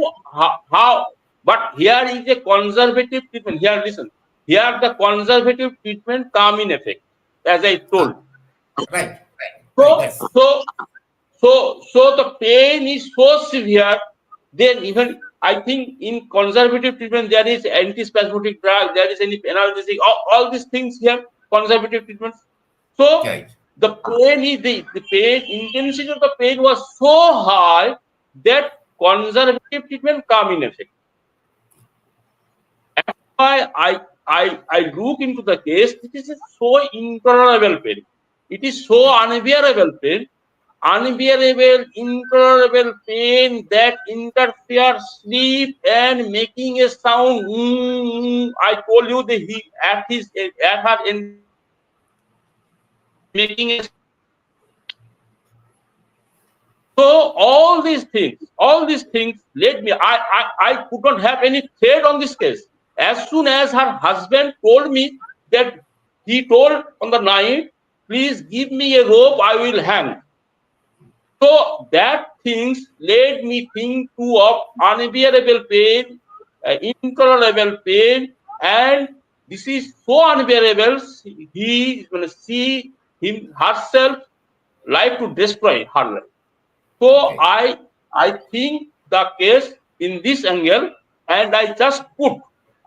But here is a conservative treatment. Here, listen. Here the conservative treatment come in effect, as I told. Right. So the pain is so severe. Then even I think in conservative treatment there is antispasmodic drug, there is any analgesic, all these things here, conservative treatments. So the pain is the pain intensity of the pain was so high that conservative treatment come in effect. That's why I look into the case. It is so intolerable pain. It is so unbearable pain. unbearable, intolerable pain that interferes sleep and making a sound. I told you that he at her making a. So all these things led me. I could not have any thread on this case. As soon as her husband told me that he told on the night, please give me a rope, I will hang. So that things led me think to of unbearable pain, intolerable pain, and this is so unbearable. He is going to see herself life to destroy her life. So Okay. I think the case in this angle, and I just put.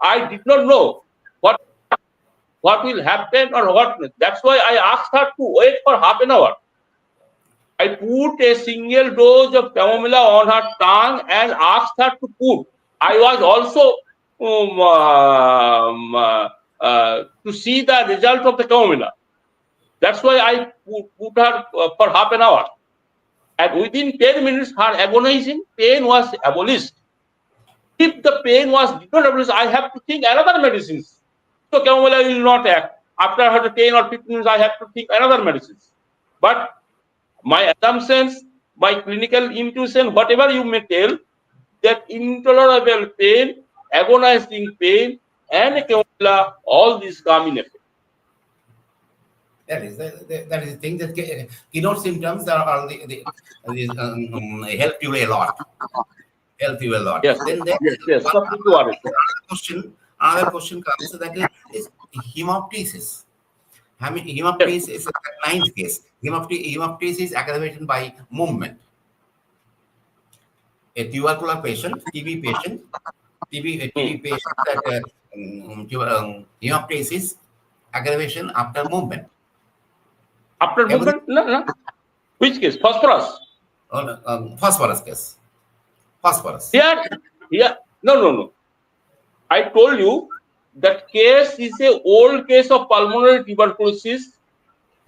I did not know what will happen or what. That's why I asked her to wait for half an hour. I put a single dose of chamomilla on her tongue and asked her to put. I was also to see the result of the chamomilla. That's why I put her for half an hour. And within 10 minutes, her agonizing pain was abolished. If the pain was not abolished, I have to think another medicines. So chamomilla will not act. After her 10 or 15 minutes, I have to think another medicines. But my assumptions, my clinical intuition, whatever you may tell, that intolerable pain, agonizing pain, and chamomilla, all these come in effect. That is the thing that keynote symptoms are help you a lot. Help you a lot. Yes. Then Yes. Another question comes that is hemoptysis. Hemoptysis is the ninth case. Hemoptysis is aggravated by movement. A tubercular patient, TB patient that hemoptysis aggravation after movement. After movement? No. Which case? Phosphorus. Phosphorus case. Phosphorus. Yeah. No. I told you that case is a old case of pulmonary tuberculosis.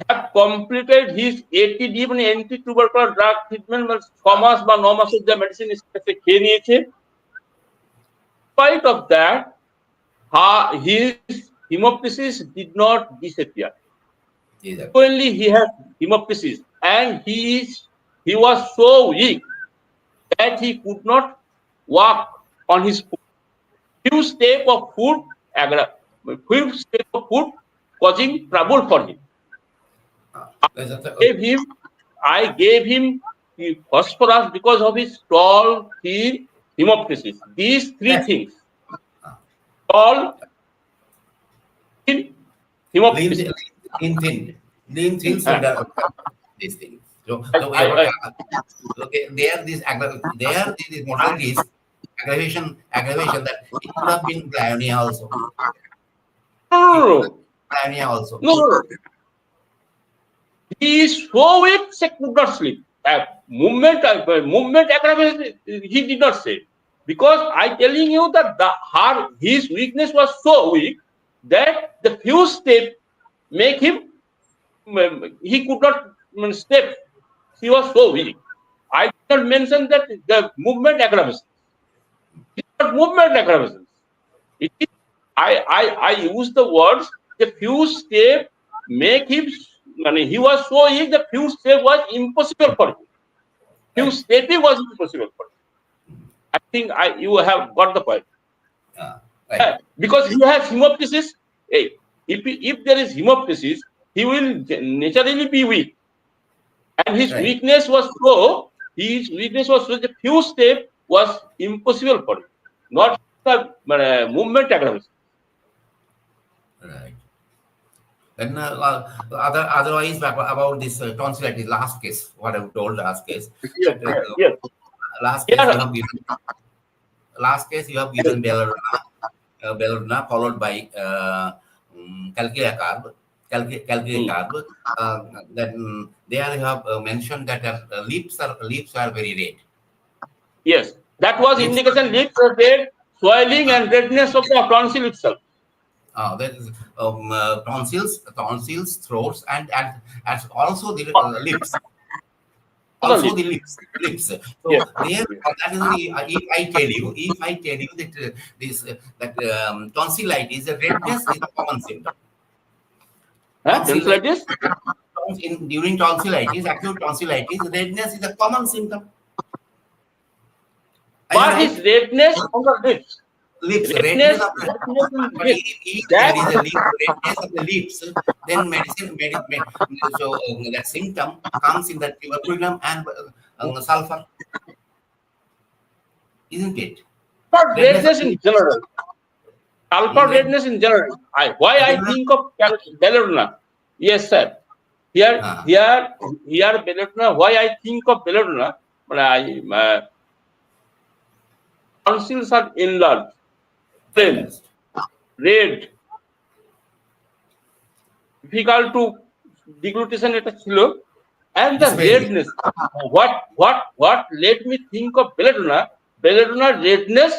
Have completed his 80 D.M.S anti-tubercular drug treatment, but 6 months বা 9 মাসের the medicine is খেয়ে নিয়েছে. Despite of that, his hemoptysis did not disappear. Only he had hemoptysis, and he was so weak that he could not walk on his foot. Few steps of foot causing trouble for him. I gave him the phosphorus because of his tall, thin hemoptysis. These three things. Tall, thin, hemoptysis. Lean thin, these things. So there this modality is aggravation that it could have been pneumonia also. Pneumonia also. No. He is so weak, he could not sleep. Movement aggravation, he did not say. Because I telling you that his weakness was so weak that the few steps make him, he could not step. He was so weak. I did not mention that the movement aggravation. It's not movement aggravation. It is, I use the words, the few steps make him, he was so weak, the few steps was impossible for him. Few stepping was impossible for him. I think you have got the point. Right. Because he has hemoptysis. If there is hemoptysis, he will naturally be weak. And his weakness was so, the few steps was impossible for him. Not the movement aggravation. Right. Then otherwise about this tonsillitis, last case, what I told last case. Yes. Last case you have given Bellorina followed by calculated carb. Then there you have mentioned that lips are very red. Yes, that was indication. Lips are red, swelling and redness of the tonsil itself. That is tonsils, throats, and also the lips. also the lips. So Yes. there, that is if I tell you that tonsillitis, the redness is a common symptom. Tonsillitis? During tonsillitis, acute tonsillitis, redness is a common symptom. What is redness on the lips? Redness of the lips. If there is a redness of the lips, then medicine so that symptom comes in the tuberculum and sulfur, isn't it? But redness in general. Sulfur redness in general. Why I think of belladonna? Yes, sir. Here, belladonna. Why I think of belladonna? Tonsils are enlarged, red, difficult to deglutition এটা ছিল, and the redness. What let me think of belladonna? Belladonna redness,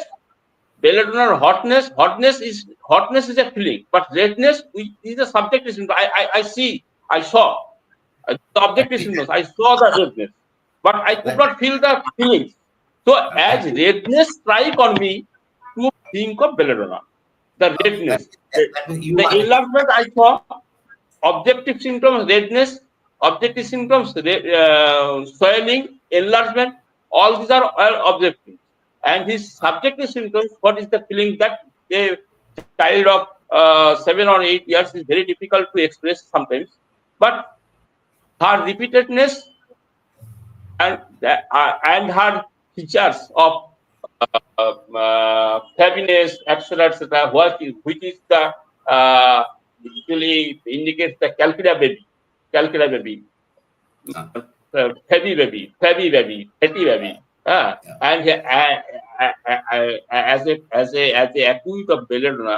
belladonna hotness is a feeling, but redness is a subjective symptom. I saw the objective symptoms. I saw the redness, but I could not feel the feelings. So as redness strike on me to think of belladonna, the redness, the enlargement I saw, objective symptoms redness, objective symptoms swelling, enlargement. All these are all objective, and his subjective symptoms. What is the feeling that a child of 7 or 8 years is very difficult to express sometimes, but her repeatedness and her features of heaviness, etc., which is the usually indicates the Calcutta baby, heavy baby, fatty baby, and as a acute of belladonna,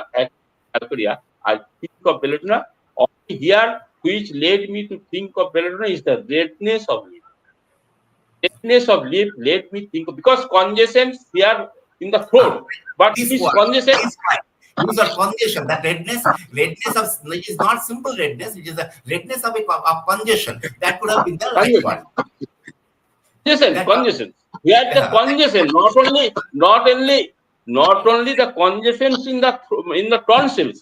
Calcutta, I think of belladonna. Only here, which led me to think of belladonna is the redness of lip. Redness of lip led me think of, because congestion here in the throat, but this congestion. Use of congestion. That redness of is not simple redness. It is a redness of congestion. That could have been the right one. Congestion. Here the congestion, not only the congestion in the tonsils,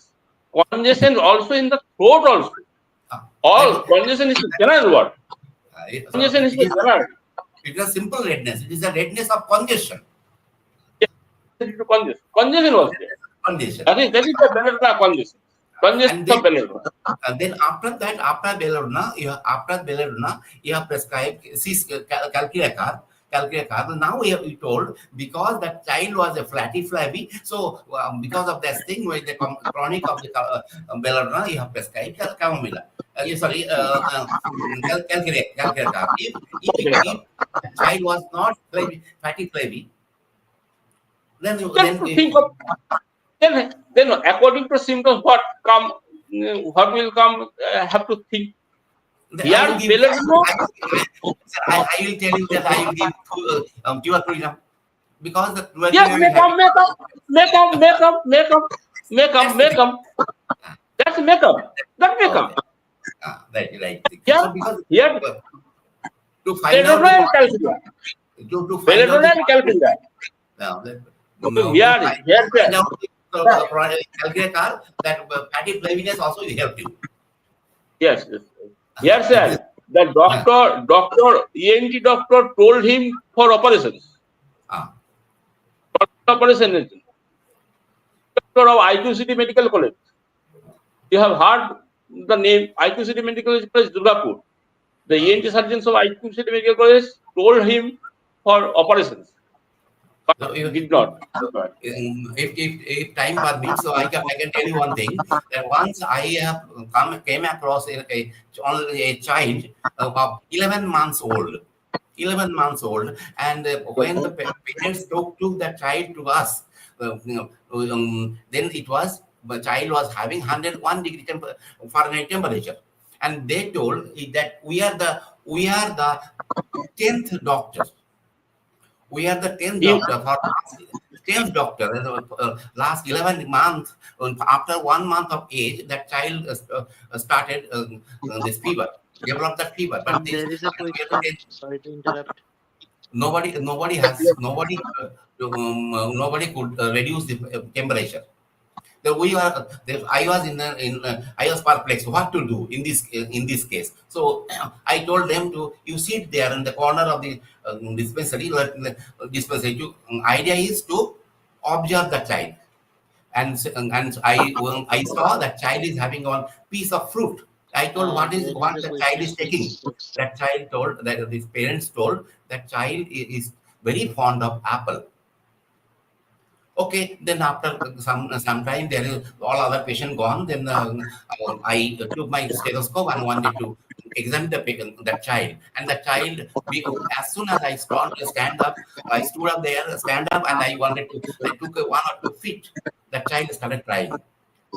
congestion also in the throat also. All congestion is a general word. Congestion is a general. It is a simple redness. It is a redness of congestion. Congestion was there. Congestion. That is the belladonna congestion. Congestion of belladonna. And then after belladonna, you have prescribed Calcutta. Now we told, because that child was a flatty flabby, so because of that thing with the chronic of the belladonna, you have prescribed chamomilla. Calcutta. If child was not fatty flabby, then according to symptoms, what will come, have to think. I will tell you that I will give tuberculum, because the make up. That's make up. Right. Yeah. So because Yeah. To find out Calcutta. Calcutta, that fatty flaviness also will help you. Yes, sir. The doctor, ENT doctor told him for operations. Operation. Doctor of AYUSH Medical College. You have heard the name AYUSH Medical College, Durgapur. The ENT surgeons of AYUSH Medical College told him for operations. But he did not. If time permits, so I can tell you one thing, that once I have came across only a child of 11 months old, and when the parents took that child to us, then it was, the child was having 101 degree Fahrenheit temperature, and they told that we are the 10th doctor. We are the 10th doctor. Last 11 months, after 1 month of age, that child started this fever. develop that fever. But this, There is a question. Sorry to interrupt. nobody could reduce the temperature. I was perplexed what to do in this case. So I told them to you sit there in the corner of the dispensary. Idea is to observe the child, and I saw that child is having one piece of fruit. I told what There is the a child is question. taking. That child told that his parents told that child is very fond of apple. Okay, then after some time, there is all other patient gone. Then I took my stethoscope and wanted to examine that child. And the child, as soon as I stand up, I stood up there, stand up, and I took one or two feet. The child started crying.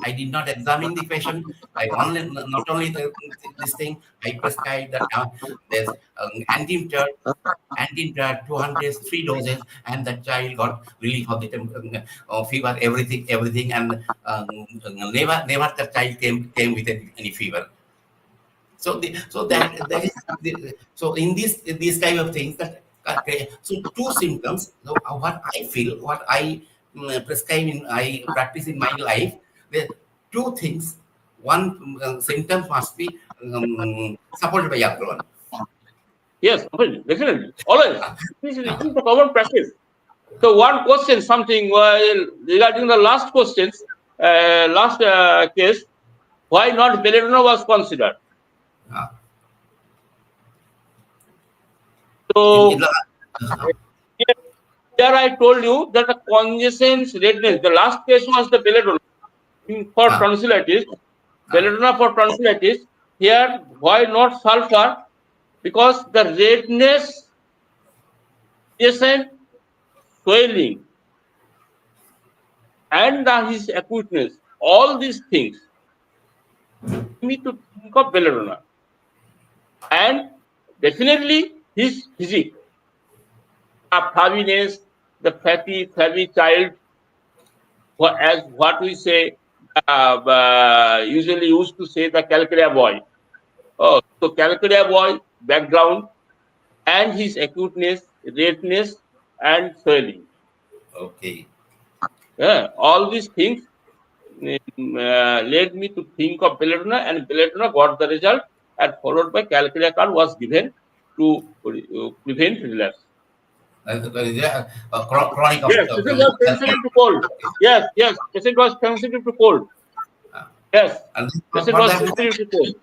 I did not examine the patient. Not only this thing, I prescribed that there's anti-TB 200 3 doses, and the child got relief of the fever, everything, and never the child came with any fever. So so in these type of things that so two symptoms. So what I feel, what I prescribe I practice in my life, the two things. One symptom must be supported by other one. Yes, definitely. Always. This is the common practice. So one question, something regarding the last questions, last case, why not belladonna was considered? So here I told you that the congestion redness, the last case was the belladonna for tonsillitis. Belladonna for tonsillitis. Here, why not sulfur? Because the redness, swelling, and his acuteness, all these things need to think of belladonna. And definitely his physique, the flabbiness, the flabby child, as what we say, usually used to say the Calcutta boy. Oh, so Calcutta boy background and his acuteness, redness, and swelling. Okay. Yeah, all these things led me to think of belladonna, and belladonna got the result, and followed by Calcutta card was given to prevent relapse. Chronic Yes, patient was sensitive to cold. Yes, patient was sensitive to cold. Yes, patient was sensitive to cold.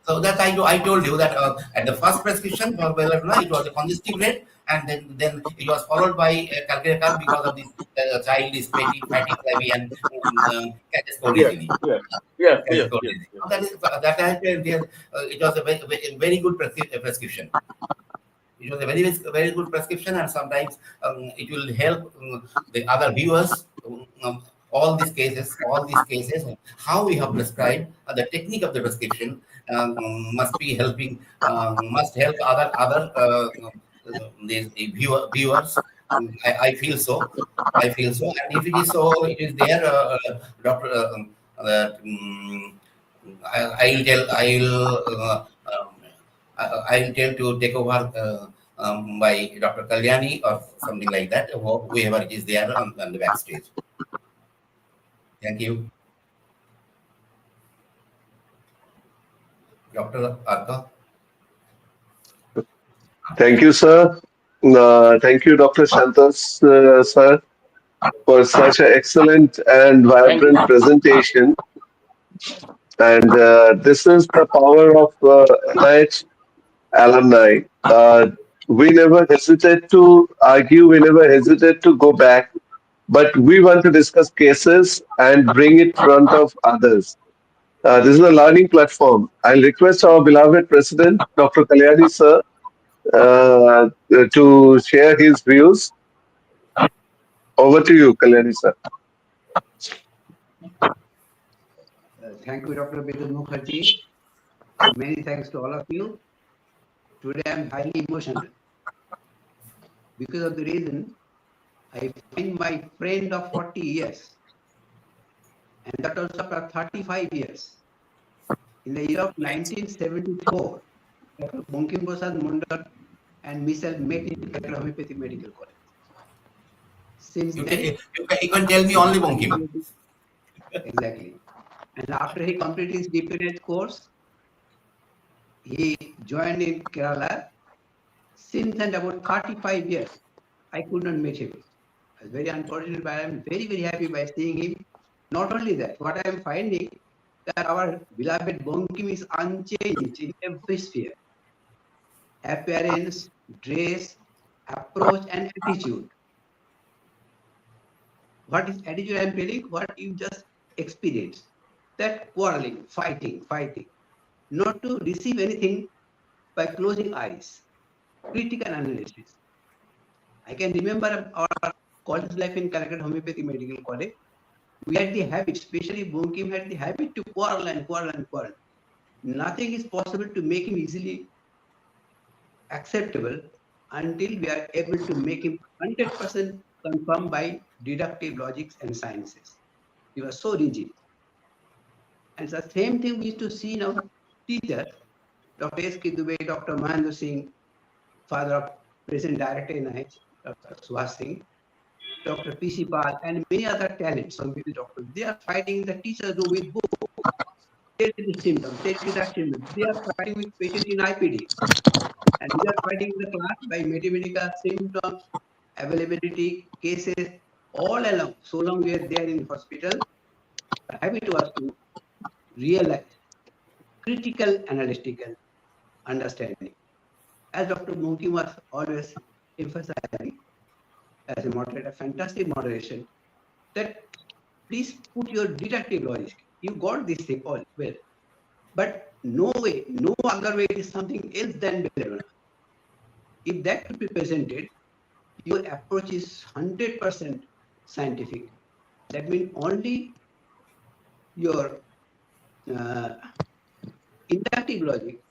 So that I told you that at the first prescription for belladonna, it was a congestive rate, and then it was followed by Calcutta because of this child is fatty, flabby, and catches cold easily. Yes. It was a very good prescription. It was a very good prescription, and sometimes it will help the other viewers. All these cases, how we have prescribed, the technique of the prescription must be helping, must help other these viewers. I feel so. And if it is so, it is there, Doctor. I'll tell to take over by Dr. Kalyani or something like that, whoever it is there on the backstage. Thank you. Dr. Arka. Thank you, sir. Thank you, Dr. Santosh, sir, for such an excellent and vibrant presentation. And this is the power of NIH alumni. We never hesitate to argue, we never hesitate to go back, but we want to discuss cases and bring it in front of others. This is a learning platform. I'll request our beloved President, Dr. Kalyani, sir, to share his views. Over to you, Kalyani, sir. Thank you, Dr. Bidyut Mukherjee. Many thanks to all of you. Today I am highly emotional because of the reason I find my friend of 40 years, and that also after 35 years. In the year of 1974, Dr. Bankim Prasad Mandal and myself met in Calcutta Homeopathic Medical College. Since then, you can tell me only Bankim. Exactly. And after he completed his Dip.N.I.H course, he joined in Kerala. Since then, about 35 years, I could not meet him. I was very unfortunate, but I am very, very happy by seeing him. Not only that, what I am finding that our beloved Bankim is unchanged in every sphere. Appearance, dress, approach, and attitude. What is attitude I am telling? What you just experienced. That quarreling, fighting. Not to receive anything by closing eyes. Critical analysis. I can remember our college life in Calcutta Homeopathic Medical College. We had the habit, especially Bankim had the habit to quarrel and quarrel. Nothing is possible to make him easily acceptable until we are able to make him 100% confirmed by deductive logics and sciences. He was so rigid. And the same thing we used to see now teachers, Dr. S.K. Dubey, Dr. Mahendra Singh, father of present director N.T.P.C, Dr. Subhash Singh, Dr. P.C. Pal, and many other talents, some people doctors. They are fighting the teachers do with book. Tell the symptoms, tell you that symptoms. They are fighting with patient in IPD. And we are fighting the class by Medica, symptoms, availability, cases, all along. So long we are there in hospital, habit was to realize critical analytical understanding. As Dr. Bankim was always emphasizing as a moderator, fantastic moderation, that please put your deductive logic. You got this thing all well. But no way, no other way is something else than Burdwan. If that could be presented, your approach is 100% scientific. That means only your inductive logic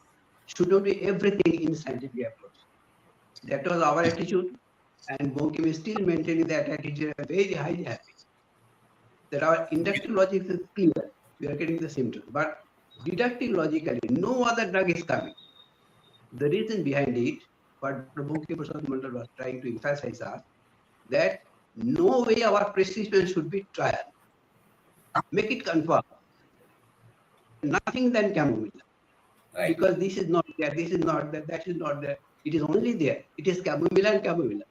should not be everything in scientific approach. That was our attitude, and Bankim is still maintaining that attitude. I'm very highly happy that our inductive logic is clear. We are getting the symptoms, but deductive logically, no other drug is coming. The reason behind it, what Dr. Bankim Prasad Mandal was trying to emphasize us, that no way our prescription should be trial. Make it confirm. Nothing than chamomile. Right. Because this is not there, this is not there, that is not there. It is only there. It is chamomile and chamomile.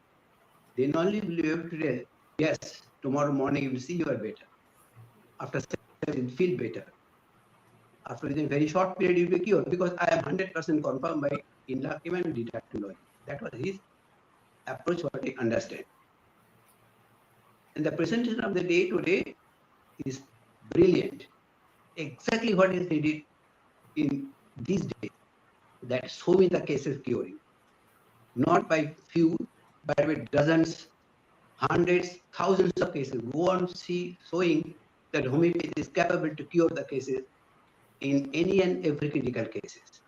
Then only will you be able to tell, yes, tomorrow morning you will see you are better. After 7 you will feel better. After a very short period you will be cured, because I am 100% confirmed by inductive and deductive logic. That was his approach, what I understand. And the presentation of the day today is brilliant. Exactly what is needed in these days. That so many the cases curing. Not by few, but with dozens, hundreds, thousands of cases. Go on showing that homeopathy is capable to cure the cases in any and every critical cases.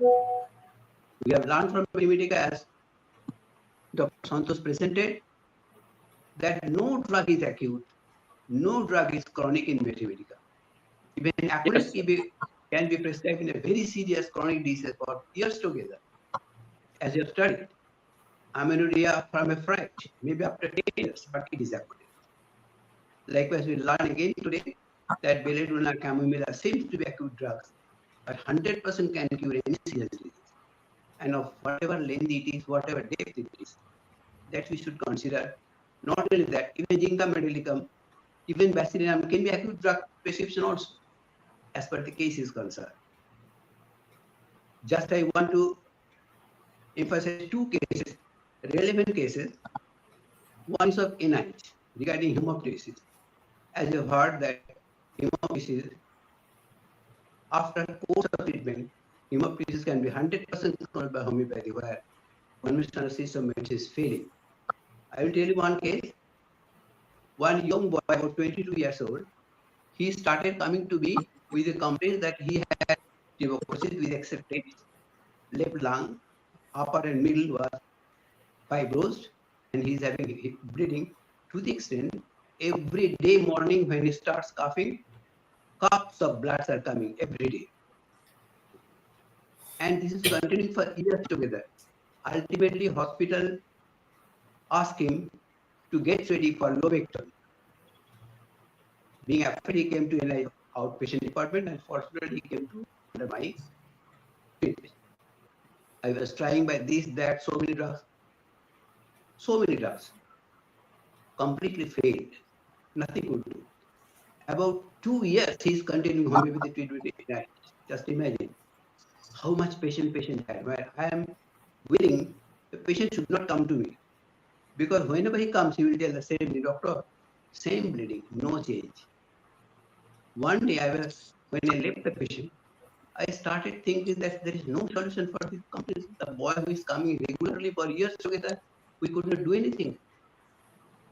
We have learned from Medica, as Dr. Santosh presented, that no drug is acute, no drug is chronic in Medica. Even accurate can be prescribed in a very serious chronic disease for years together, as you have studied. Amenorrhea from a fright, maybe after 10 years, but it is accurate. Likewise, we learn again today that belladonna, chamomilla seems to be acute drugs, but 100% can cure any serious disease. And of whatever length it is, whatever depth it is, that we should consider. Not only that, even Ginkgo medalicum, even bacillinum can be acute drug prescription also, as per the case is concerned. Just I want to emphasize 2 cases, relevant cases. One is of N.T.P.C regarding hemoptysis. As you have heard that hemoptysis, after course of treatment, hemoptysis can be 100% controlled by homeopathy, where conventional system is failing. I will tell you one case. One young boy, about 22 years old, he started coming to me with a complaint that he had tuberculosis with acceptance, left lung, upper and middle was fibrosed, and he is having bleeding to the extent every day morning when he starts coughing, cups of blood are coming every day. And this is continuing for years together. Ultimately, hospital asked him to get ready for lobectomy. Being afraid, he came to an outpatient department, and fortunately, he came to under my treatment. I was trying by this, that, so many drugs, completely failed. Nothing could do. About 2 years, he's continuing homeopathy treatment. Just imagine how much patient had. Where I am willing, the patient should not come to me, because whenever he comes, he will tell the same thing, doctor, same bleeding, no change. One day, when I left the patient, I started thinking that there is no solution for this company. The boy who is coming regularly for years together, we could not do anything.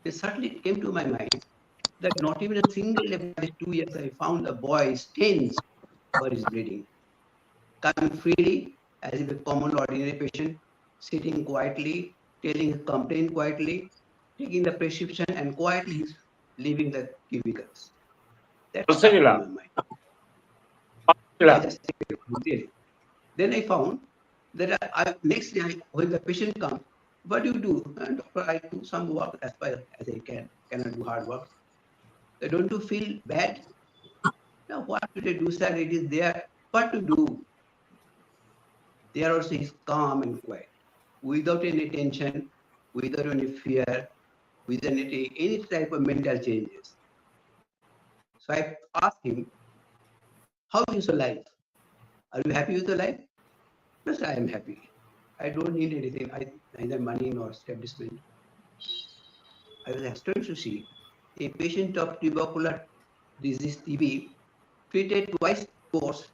It certainly came to my mind that not even a single day in 2 years, I found the boy stains for his bleeding, coming freely as if a common ordinary patient, sitting quietly, telling his complaint quietly, taking the prescription, and quietly leaving the cubicles. That stuck in my mind. I just did. Then I found that next day, when the patient comes, what do you do? And doctor, I do some work as far as I can. Cannot do hard work. So don't you feel bad? Now, what do they do, sir? It is there. What to do? There also is calm and quiet, without any tension, without any fear, without any type of mental changes. So I asked him, how is your life? Are you happy with your life? Yes, I am happy. I don't need anything, neither money nor establishment. I was astonished to see a patient of tubercular disease TB, treated twice course,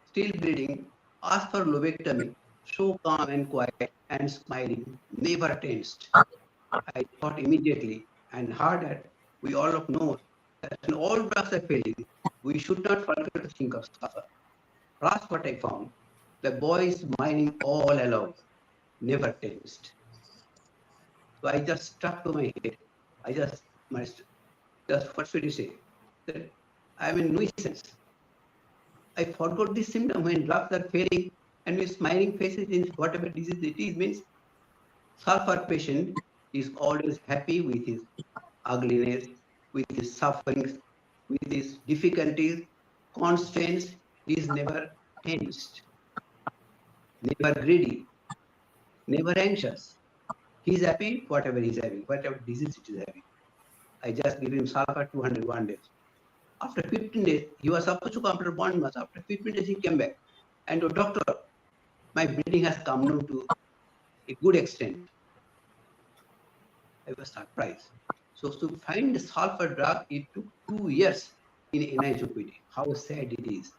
still bleeding, asked for lobectomy, so calm and quiet and smiling, never tensed. I thought immediately and harder, we all know that when all drugs are failing, we should not forget to think of suffer. Last what I found, the boy is smiling all along, never tensed. So I just stuck to my head. What should you say? That I'm a nuisance. I forgot this symptom when drugs are failing and with smiling faces in whatever disease it is, means sulfur patient is always happy with his ugliness, with his sufferings, with his difficulties, constraints. He is never tensed, never greedy, never anxious. He is happy, whatever he is having, whatever disease it is having. I just give him sulfur 201 days. After 15 days, he was supposed to come after 1 month. After 15 days, he came back. And the doctor, my bleeding has come down to a good extent. I was surprised. So to find the sulfur drug, it took 2 years in NIH. How sad it is.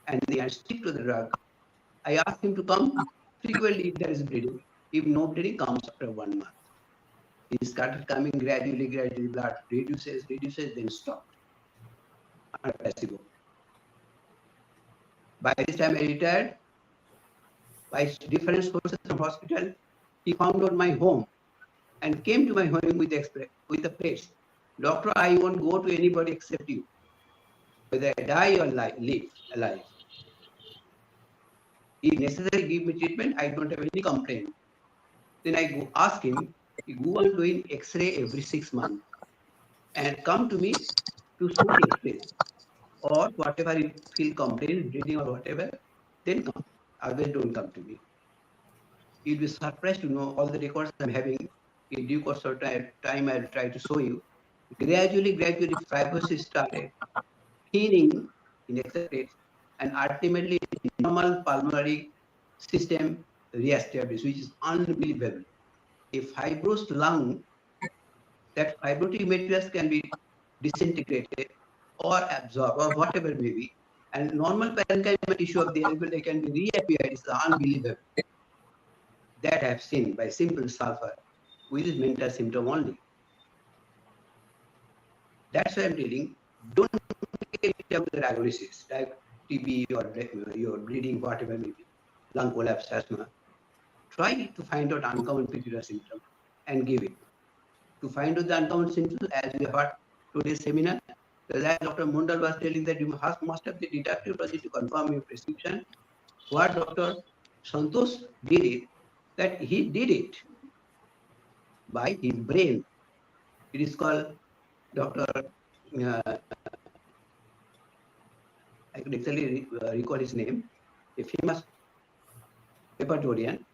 And they stick to the drug. I asked him to come frequently if there is bleeding. If no bleeding, comes after 1 month. He started coming gradually, blood reduces, then stopped. Under placebo. By this time I retired. By different sources from hospital, he found out my home and came to my home with the press. Doctor, I won't go to anybody except you. Whether I die or live alive. If necessary, give me treatment. I don't have any complaint. Then I go ask him, he go on doing X-ray every 6 months and come to me to see the X-ray. Or whatever you feel complaint, bleeding or whatever, then come. Otherwise, don't come to me. You'll be surprised to know all the records I'm having. In due course of time, I'll try to show you. Gradually, fibrosis started thinning in accelerates, and ultimately, normal pulmonary system reestablished, which is unbelievable. A fibrous lung, that fibrotic materials can be disintegrated or absorbed or whatever may be, and normal parenchymal tissue of the alveoli can be reappeared. It's unbelievable. That I have seen by simple sulfur with this mental symptom only. That's why I'm telling, don't get into the diagnosis, like TB or your bleeding, whatever may be, lung collapse, asthma. Try to find out uncommon peculiar symptom and give it. To find out the uncommon symptoms, as we heard today's seminar, as Dr. Mandal was telling that you must have the detective to confirm your prescription. what Dr. Santosh did it, that he did it by his brain. It is called Dr. I could actually recall his name, a famous repertorian,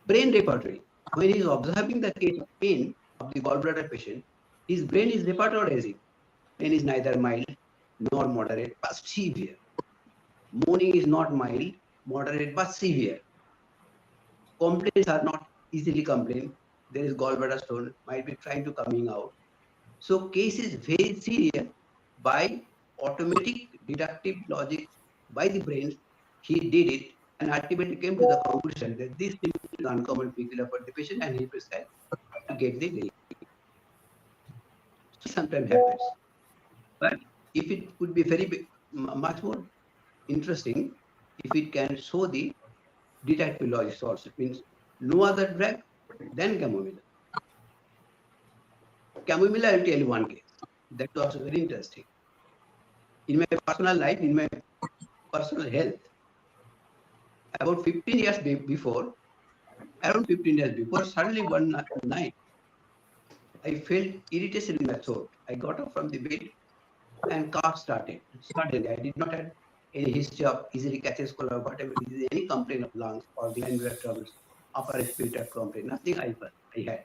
brain repertory. When he is observing the case of pain of the gallbladder patient, his brain is repertorizing. Pain is neither mild nor moderate but severe. Moaning is not mild, moderate but severe. Complaints are not easily complained. There is gallbladder stone, might be trying to coming out. So case is very serious. By automatic deductive logic by the brain, he did it and ultimately came to the conclusion that this is uncommon peculiar for the patient and he prescribed to get the relief. Sometimes happens. But if it could be very much more interesting, if it can show the deductive logic also, means no other drug than chamomile. Chamomile, I will tell you one case. That was also very interesting. In my personal life, in my personal health, about 15 years before, around 15 years before, suddenly one night, I felt irritation in my throat. I got up from the bed and cough started. Suddenly, I did not have any history of easily catches cold or whatever, any complaint of lungs or glandular troubles, upper respiratory complaint, nothing I had.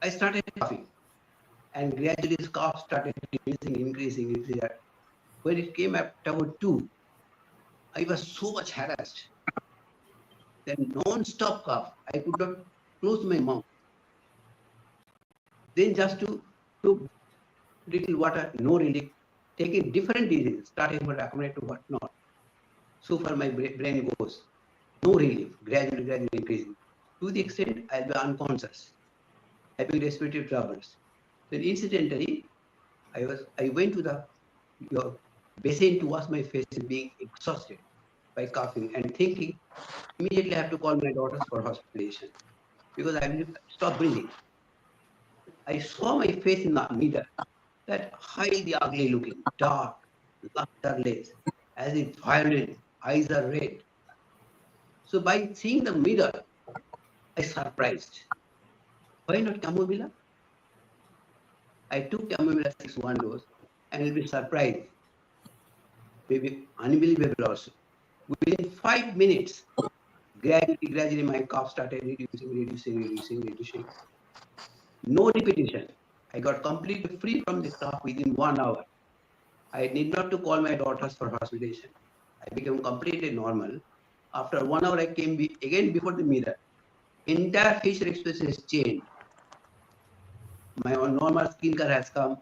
I started coughing and gradually this cough started increasing. When it came up to 2, I was so much harassed. Then non-stop cough. I could not close my mouth. Then just to took little water, no relief, taking different diseases, starting from accommodate to what not. So far my brain goes, no relief, gradually increasing. To the extent I'll be unconscious, having respiratory troubles. Then incidentally, I went to your basin to wash my face, being exhausted by coughing and thinking immediately I have to call my daughters for hospitalization because I will stop breathing. I saw my face in the mirror, that highly ugly looking, dark, lusterless, as if violent, eyes are red. So by seeing the mirror, I surprised. Why not chamomile? I took chamomile 6 dose and will be surprised, maybe unbelievable also. Within 5 minutes, gradually my cough started reducing. No repetition. I got completely free from the cough within 1 hour. I need not to call my daughters for hospitalization. I became completely normal. After 1 hour, I came again before the mirror. Entire facial expression has changed. My normal skin color has come.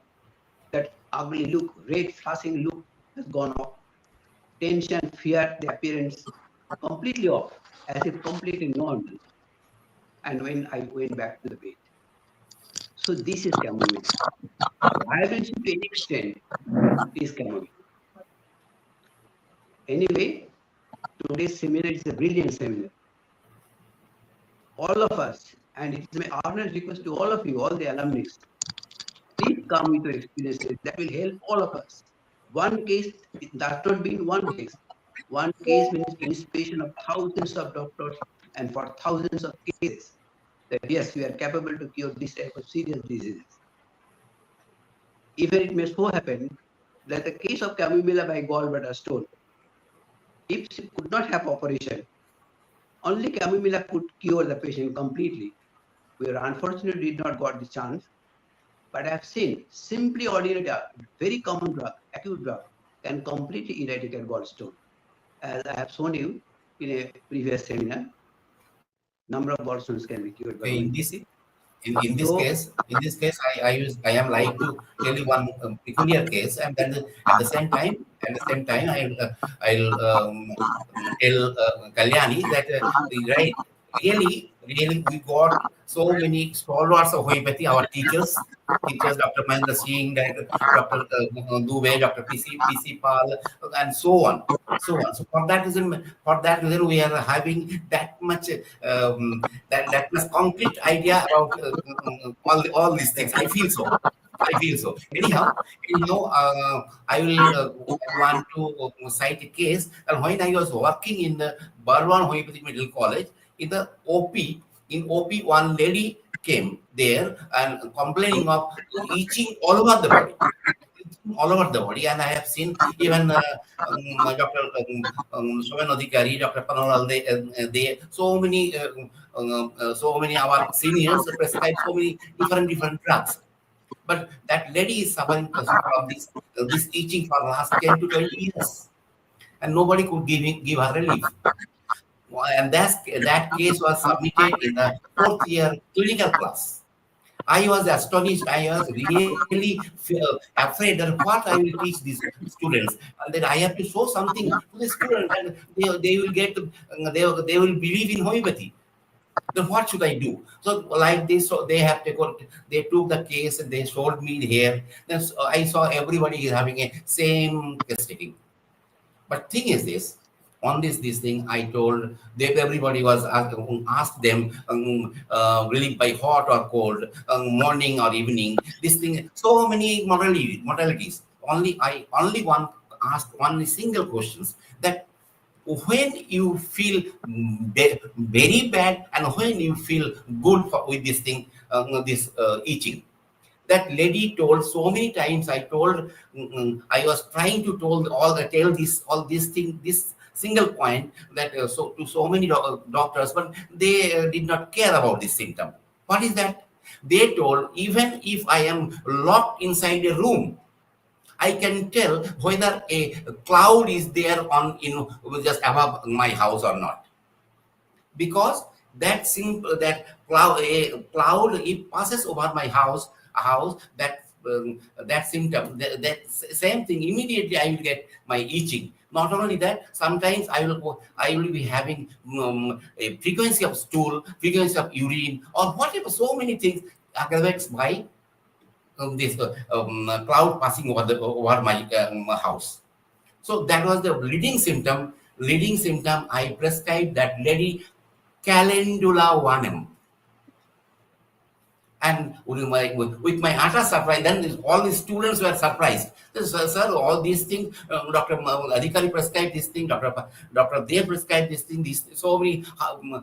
That ugly look, red flashing look has gone off. Tension, fear, the appearance completely off, as if completely normal. And when I went back to the bed. So this is chamomile. Vibrancy to an extent is chamomile. Anyway, today's seminar is a brilliant seminar. All of us, and it is my earnest request to all of you, all the alumni, please come with your experiences. That will help all of us. One case, that not being one case. One case means inspiration of thousands of doctors and for thousands of cases. That yes, we are capable to cure this type of serious diseases. Even it may so happen that the case of chamomile by gallbladder stone, if she could not have operation, only chamomile could cure the patient completely. We unfortunately did not got the chance, but I have seen simply ordinary drug, very common drug, acute drug, can completely eradicate gallstone. As I have shown you in a previous seminar, number of gallstones can be cured by in this case, I am like to tell you one peculiar case, and then at the same time, I'll tell Kalyani that right, really, we got so many stalwarts of homeopathy, our teachers, Dr. Mahendra Singh, Dr. Dubey, Dr. PC Pal, and so on. So for that reason, we are having that much that much concrete idea about all these things. I feel so. I feel so. Anyhow, I will want to cite a case. And when I was working in the Burdwan Homeopathic Medical College, in the OP, one lady came there and complaining of itching all over the body. All over the body, and I have seen even Dr. Somen Adhikari, Dr. Panoral, they so many our seniors prescribe so many different drugs. But that lady is suffering from this teaching for the last 10 to 20 years, and nobody could give her relief. And that case was submitted in the 4th year clinical class. I was astonished. I was really afraid that what I will teach these students, and then I have to show something to the students, and they will get they will believe in homeopathy. Then what should I do? So like this, so they took the case and they showed me here. Then I saw everybody is having a same case taking. But thing is this, on this thing, I told them, everybody was asked them relief by hot or cold, morning or evening. This thing, so many modalities. Only one asked one single questions, that when you feel very bad and when you feel good with this thing, this itching. That lady told so many times. I told, I was trying to tell this single point, that so many doctors, but they did not care about this symptom. What is that? They told, even if I am locked inside a room, I can tell whether a cloud is there just above my house or not, because that cloud, a cloud, it passes over my house, that symptom, that same thing, immediately I will get my itching. Not only that, sometimes I will be having a frequency of stool, frequency of urine, or whatever, so many things aggravates by this cloud passing over my house. So that was the leading symptom. I prescribed that lady Calendula 1M. And with my utter surprise, then all the students were surprised. Sir, all these things, Dr. Adhikari prescribed this thing, Dr. They prescribed this thing, so many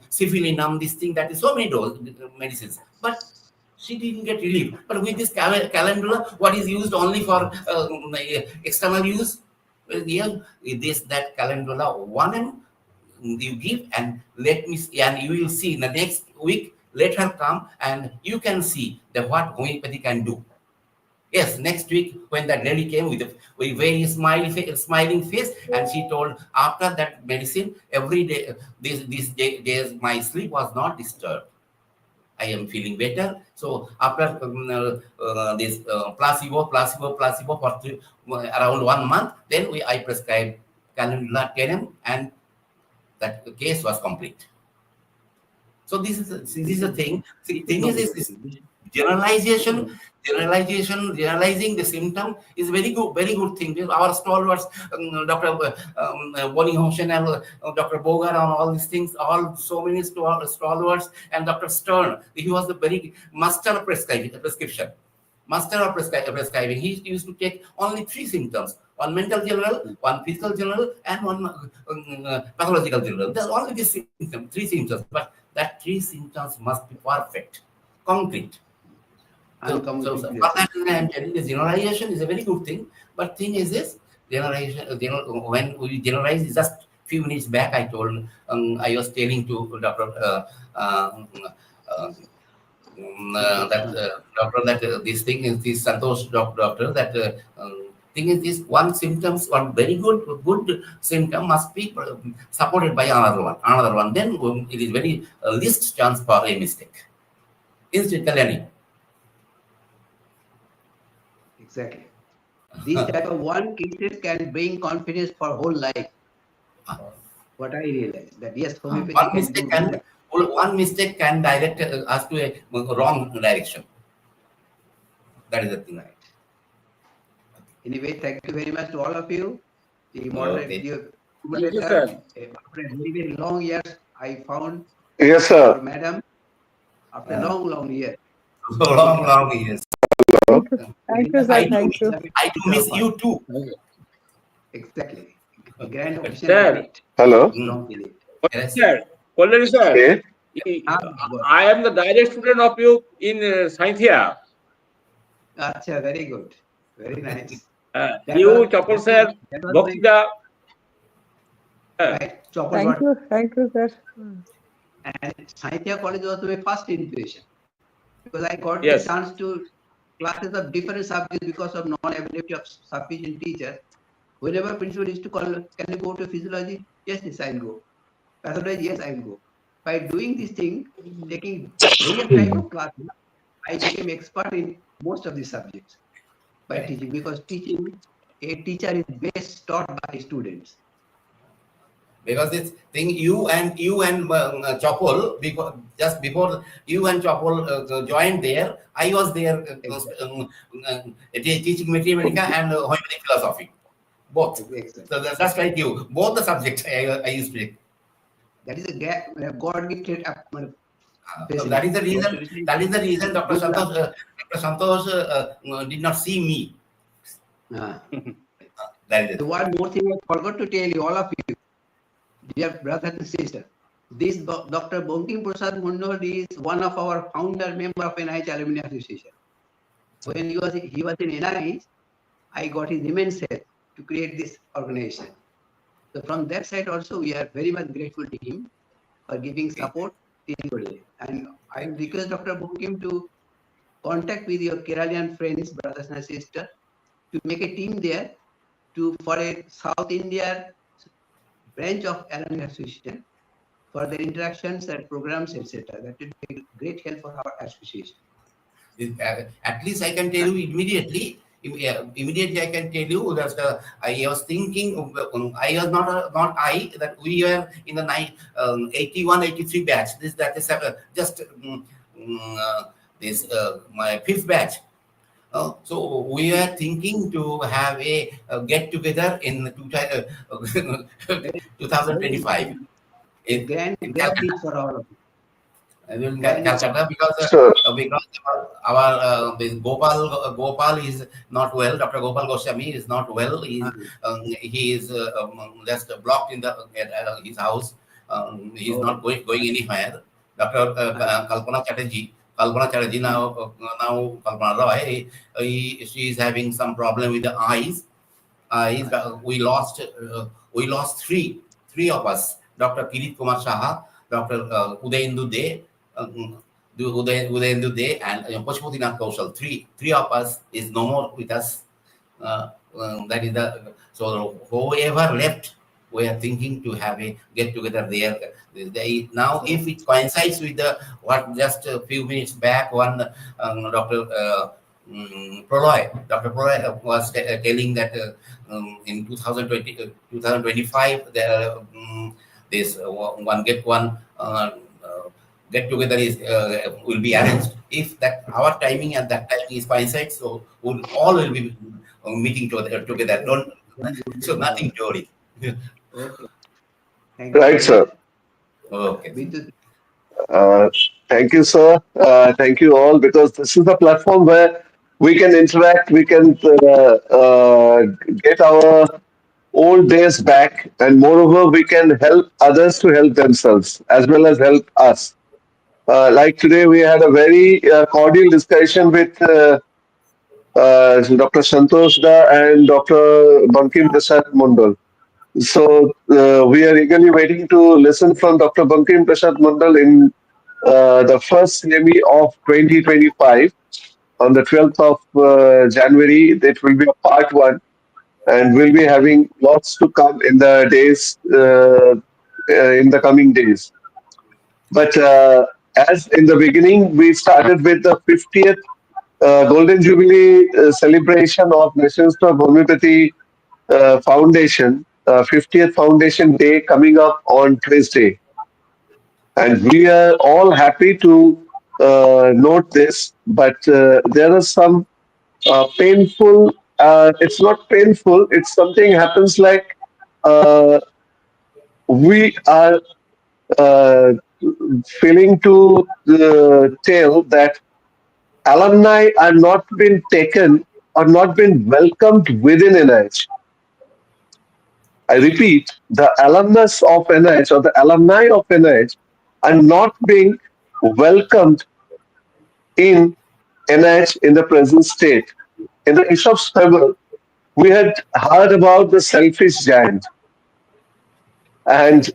syphilinum, this thing, that is so many medicines. But she didn't get relief. But with this calendula, what is used only for external use, that calendula 1M you give, and let me see, and you will see in the next week. Let her come, and you can see that what homeopathy can do. Yes, next week when that lady came with a very smiling face, and she told, after that medicine, every day, these days, my sleep was not disturbed. I am feeling better. So after this placebo for around 1 month, then I prescribed calendula 10M, and that case was complete. So this is a thing. The thing is this generalizing the symptom is very good thing. Our stalwarts, Dr. Bonnie Hoshen and Dr. Bogar, and all these things, all so many stalwarts, and Dr. Stern, he was the very master of prescription. Master of prescribing. He used to take only 3 symptoms: one mental general, one physical general, and one pathological general. There's only this symptom, 3 symptoms, but that 3 symptoms must be perfect, concrete. So what I'm telling, this generalization is a very good thing, but thing is this, when we generalize, just few minutes back, I told, I was telling to Dr. This thing is this Santosh doctor, that thing is this, one very good symptom must be supported by another one. Then it is very least chance for a mistake. Instead, Kalyani. Exactly. These type of one cases can bring confidence for whole life. What I realized, that yes, homeopathy one mistake can direct us to a wrong direction. That is the thing. Right. Anyway, thank you very much to all of you. The moderator, after very long years, I found yes, sir, Madam, after long years. Long years. Thank you. Thank you, sir. Thank you. I do miss you too. Exactly. A grand official Sir. visit. Hello. Long visit. Yes. Sir, Kalyani sir, Okay. I am the direct student of you in Scientia. Acha, very good. Very nice. You, Chapel sir, Bhaktida. Right. Chopper Thank you. Thank you, sir. And Sahitya College was my first intuition because I got Yes. the chance to classes of different subjects because of non-availability of sufficient teachers. Whenever principal used to call, can you go to physiology? Yes, I'll go. Pathology, yes, I'll go. By doing this thing, taking various type of classes, I became expert in most of the subjects by teaching because teaching, a teacher is best taught by students. Because this thing, you and Chapel, because just before you and Chapel joined there, I was there teaching Materia Medica and Homoeopathic philosophy, both. Exactly. So that's like you, both the subjects I used to take. That is a God gifted. That is the reason. That is the reason Dr. Santosh did not see me. That is it. So one more thing I forgot to tell you, all of you, dear brothers and sisters. This Dr. Bankim Prasad Mandal is one of our founder member of N.I.H Alumni Association. When he was in N.I.H, I got his immense help to create this organization. So from that side also, we are very much grateful to him for giving support till today. And I request Dr. Bankim to contact with your Keralian friends, brothers and sisters, to make a team there for a South India branch of Alumni Association for their interactions and programs, etc. That would be a great help for our association. At least I can tell you immediately. Immediately, I can tell you that I was thinking. I was not I that we were in the 81, 83 batch. That is just this my fifth batch. So we are thinking to have a get together in 2025 in Grand for all of you. will Calcutta because our this Gopal is not well. Dr. Gopal Goswami is not well. He is just blocked in his house. He is not going anywhere. Dr. Kalpana Chatterjee now Kalpana Roy, she is having some problem with the eyes. We lost three of us. Dr. Kirit Kumar Saha, Dr. Udayendu De, Udayendu De, and Pashupatinath Kaushal. Three of us is no more with us. That is so whoever left, we are thinking to have a get together there. Now, if it coincides with what just a few minutes back, one Dr. Dr. Proloy was telling that in 2025 there this one get together is will be arranged. If that our timing at that time is coincides, so all will be meeting together. So nothing to worry. Okay. Right, sir. Okay. Thank you, sir. Thank you all, because this is the platform where we can interact, we can get our old days back, and moreover, we can help others to help themselves as well as help us. Like today, we had a very cordial discussion with Dr. Santosh Da and Dr. Bankim Prasad Mandal. So we are eagerly waiting to listen from Dr. Bankim Prasad Mandal in the first CME of 2025 on the 12th of January. That will be a part one, and we'll be having lots to come in the days in the coming days. But as in the beginning, we started with the 50th Golden Jubilee celebration of National Institute of Homeopathy Foundation, 50th Foundation Day coming up on Tuesday. And we are all happy to note this, but there are some painful, it's not painful, it's something happens like we are feeling to tell that alumni are not been taken or not been welcomed within NIH. I repeat, the alumnus of NIH or the alumni of NIH are not being welcomed in NIH in the present state. In the Aesop's fable, we had heard about the selfish giant, and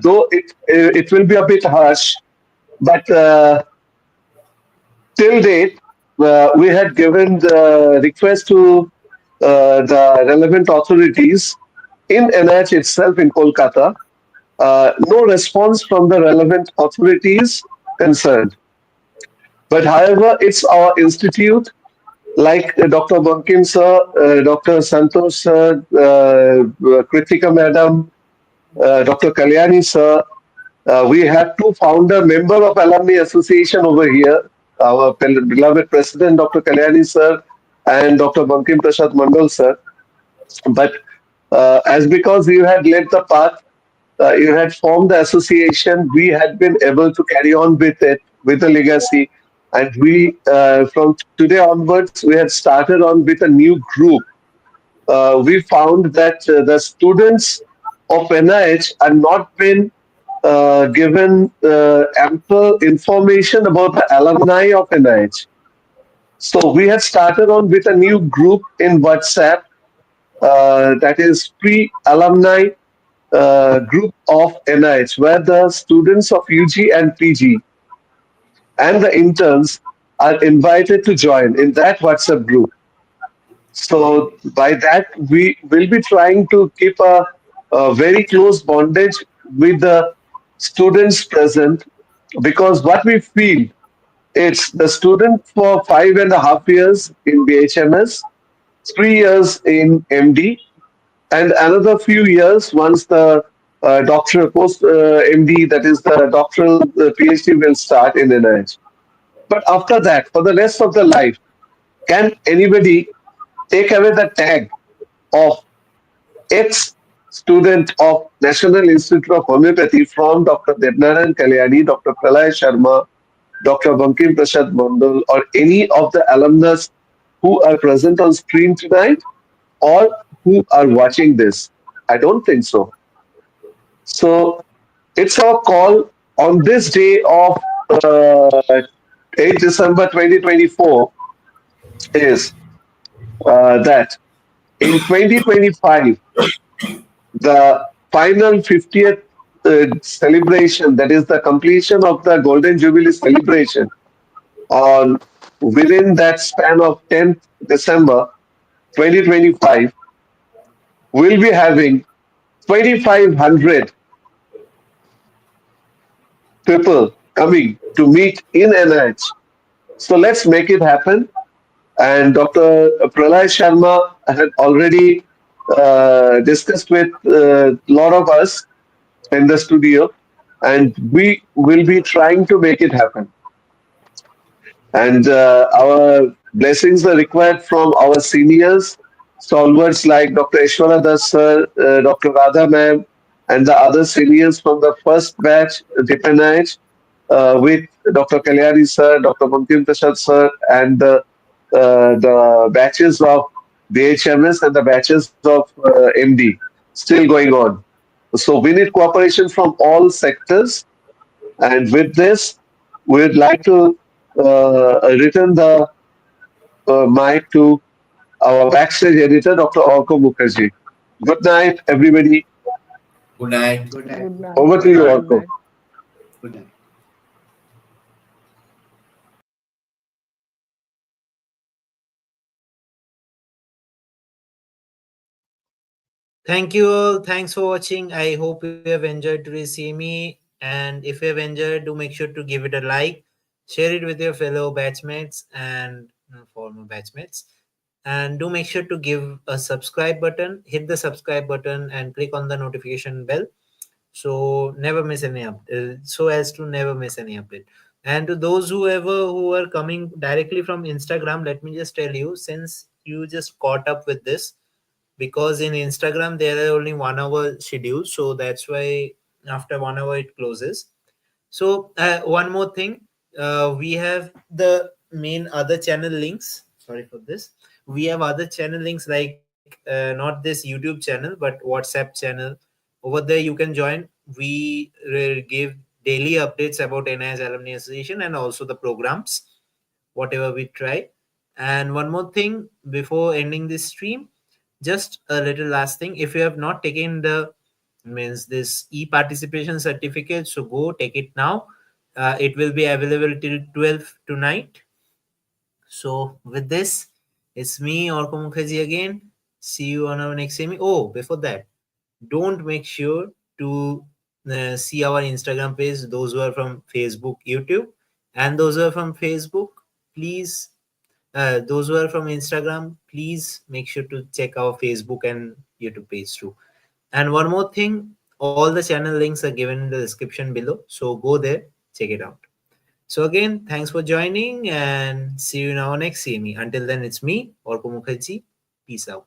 though it will be a bit harsh, but till date, we had given the request to the relevant authorities in NIH itself in Kolkata. No response from the relevant authorities concerned. But however, it's our institute, like Dr. Bankim sir, Dr. Santosh sir, Krittika madam, Dr. Kalyani sir. We have two founder member of Alumni Association over here, our beloved President Dr. Kalyani sir and Dr. Bankim Prasad Mandal sir. But as because you had led the path, you had formed the association, we had been able to carry on with it, with the legacy. And we, from today onwards, we had started on with a new group. We found that the students of NIH are not been given ample information about the alumni of NIH. So we had started on with a new group in WhatsApp that is pre-alumni group of NIH, where the students of UG and PG and the interns are invited to join in that WhatsApp group. So by that, we will be trying to keep a very close bondage with the students present, because what we feel, it's the student for 5.5 years in BHMS, 3 years in MD, and another few years once the doctoral post MD, that is the doctoral PhD, will start in NIH. But after that, for the rest of the life, can anybody take away the tag of ex-student of National Institute of Homoeopathy from Dr. Dip.N.I.H, Kalyani, Dr. Pralay Sharma, Dr. Bankim Prasad Mandal, or any of the alumnus who are present on screen tonight or who are watching this? I don't think so. So it's our call on this day of 8 December 2024 is that in 2025, the final 50th celebration, that is the completion of the Golden Jubilee celebration, on within that span of 10th December 2025, we'll be having 2,500 people coming to meet in NIH. So let's make it happen. And Dr. Pralay Sharma had already discussed with a lot of us in the studio, and we will be trying to make it happen. And our blessings are required from our seniors, stalwarts like Dr. Ishwara Das sir, Dr. Radha ma'am, and the other seniors from the first batch, Dip.N.I.H, with Dr. Kalyani sir, Dr. Bankim Prasad sir, and the batches of D.H.M.S and the batches of MD still going on. So we need cooperation from all sectors. And with this, we'd like to return the mic to our backstage editor, Dr. Orko Mukherjee. Good night, everybody. Good night. Good night. Good night. Over to you, Good Orko. night. Good night. Thank you all. Thanks for watching. I hope you have enjoyed today's CME. And if you have enjoyed, do make sure to give it a like, share it with your fellow batchmates and former batchmates. And do make sure to give a subscribe button, hit the subscribe button and click on the notification bell. So never miss any update, so as to never miss any update. And to those who are coming directly from Instagram, let me just tell you, since you just caught up with this, because in Instagram there are only 1 hour schedule, so that's why after 1 hour it closes. So one more thing, we have the main other channel links. Sorry for this. We have other channel links like not this YouTube channel, but WhatsApp channel. Over there, you can join. We give daily updates about NIH Alumni Association and also the programs, whatever we try. And one more thing before ending this stream, just a little last thing. If you have not taken the means this e-participation certificate, so go take it now. It will be available till 12 tonight. So with this, it's me Orko Mukherjee again. See you on our next CME. Oh, before that, don't make sure to see our Instagram page. Those who are from Facebook, YouTube, and those who are from Facebook, please. Those who are from Instagram, please make sure to check our Facebook and YouTube page too. And one more thing, all the channel links are given in the description below. So go there, check it out. So again, thanks for joining and see you in our next CME. Until then, it's me, Orko Mukherjee. Peace out.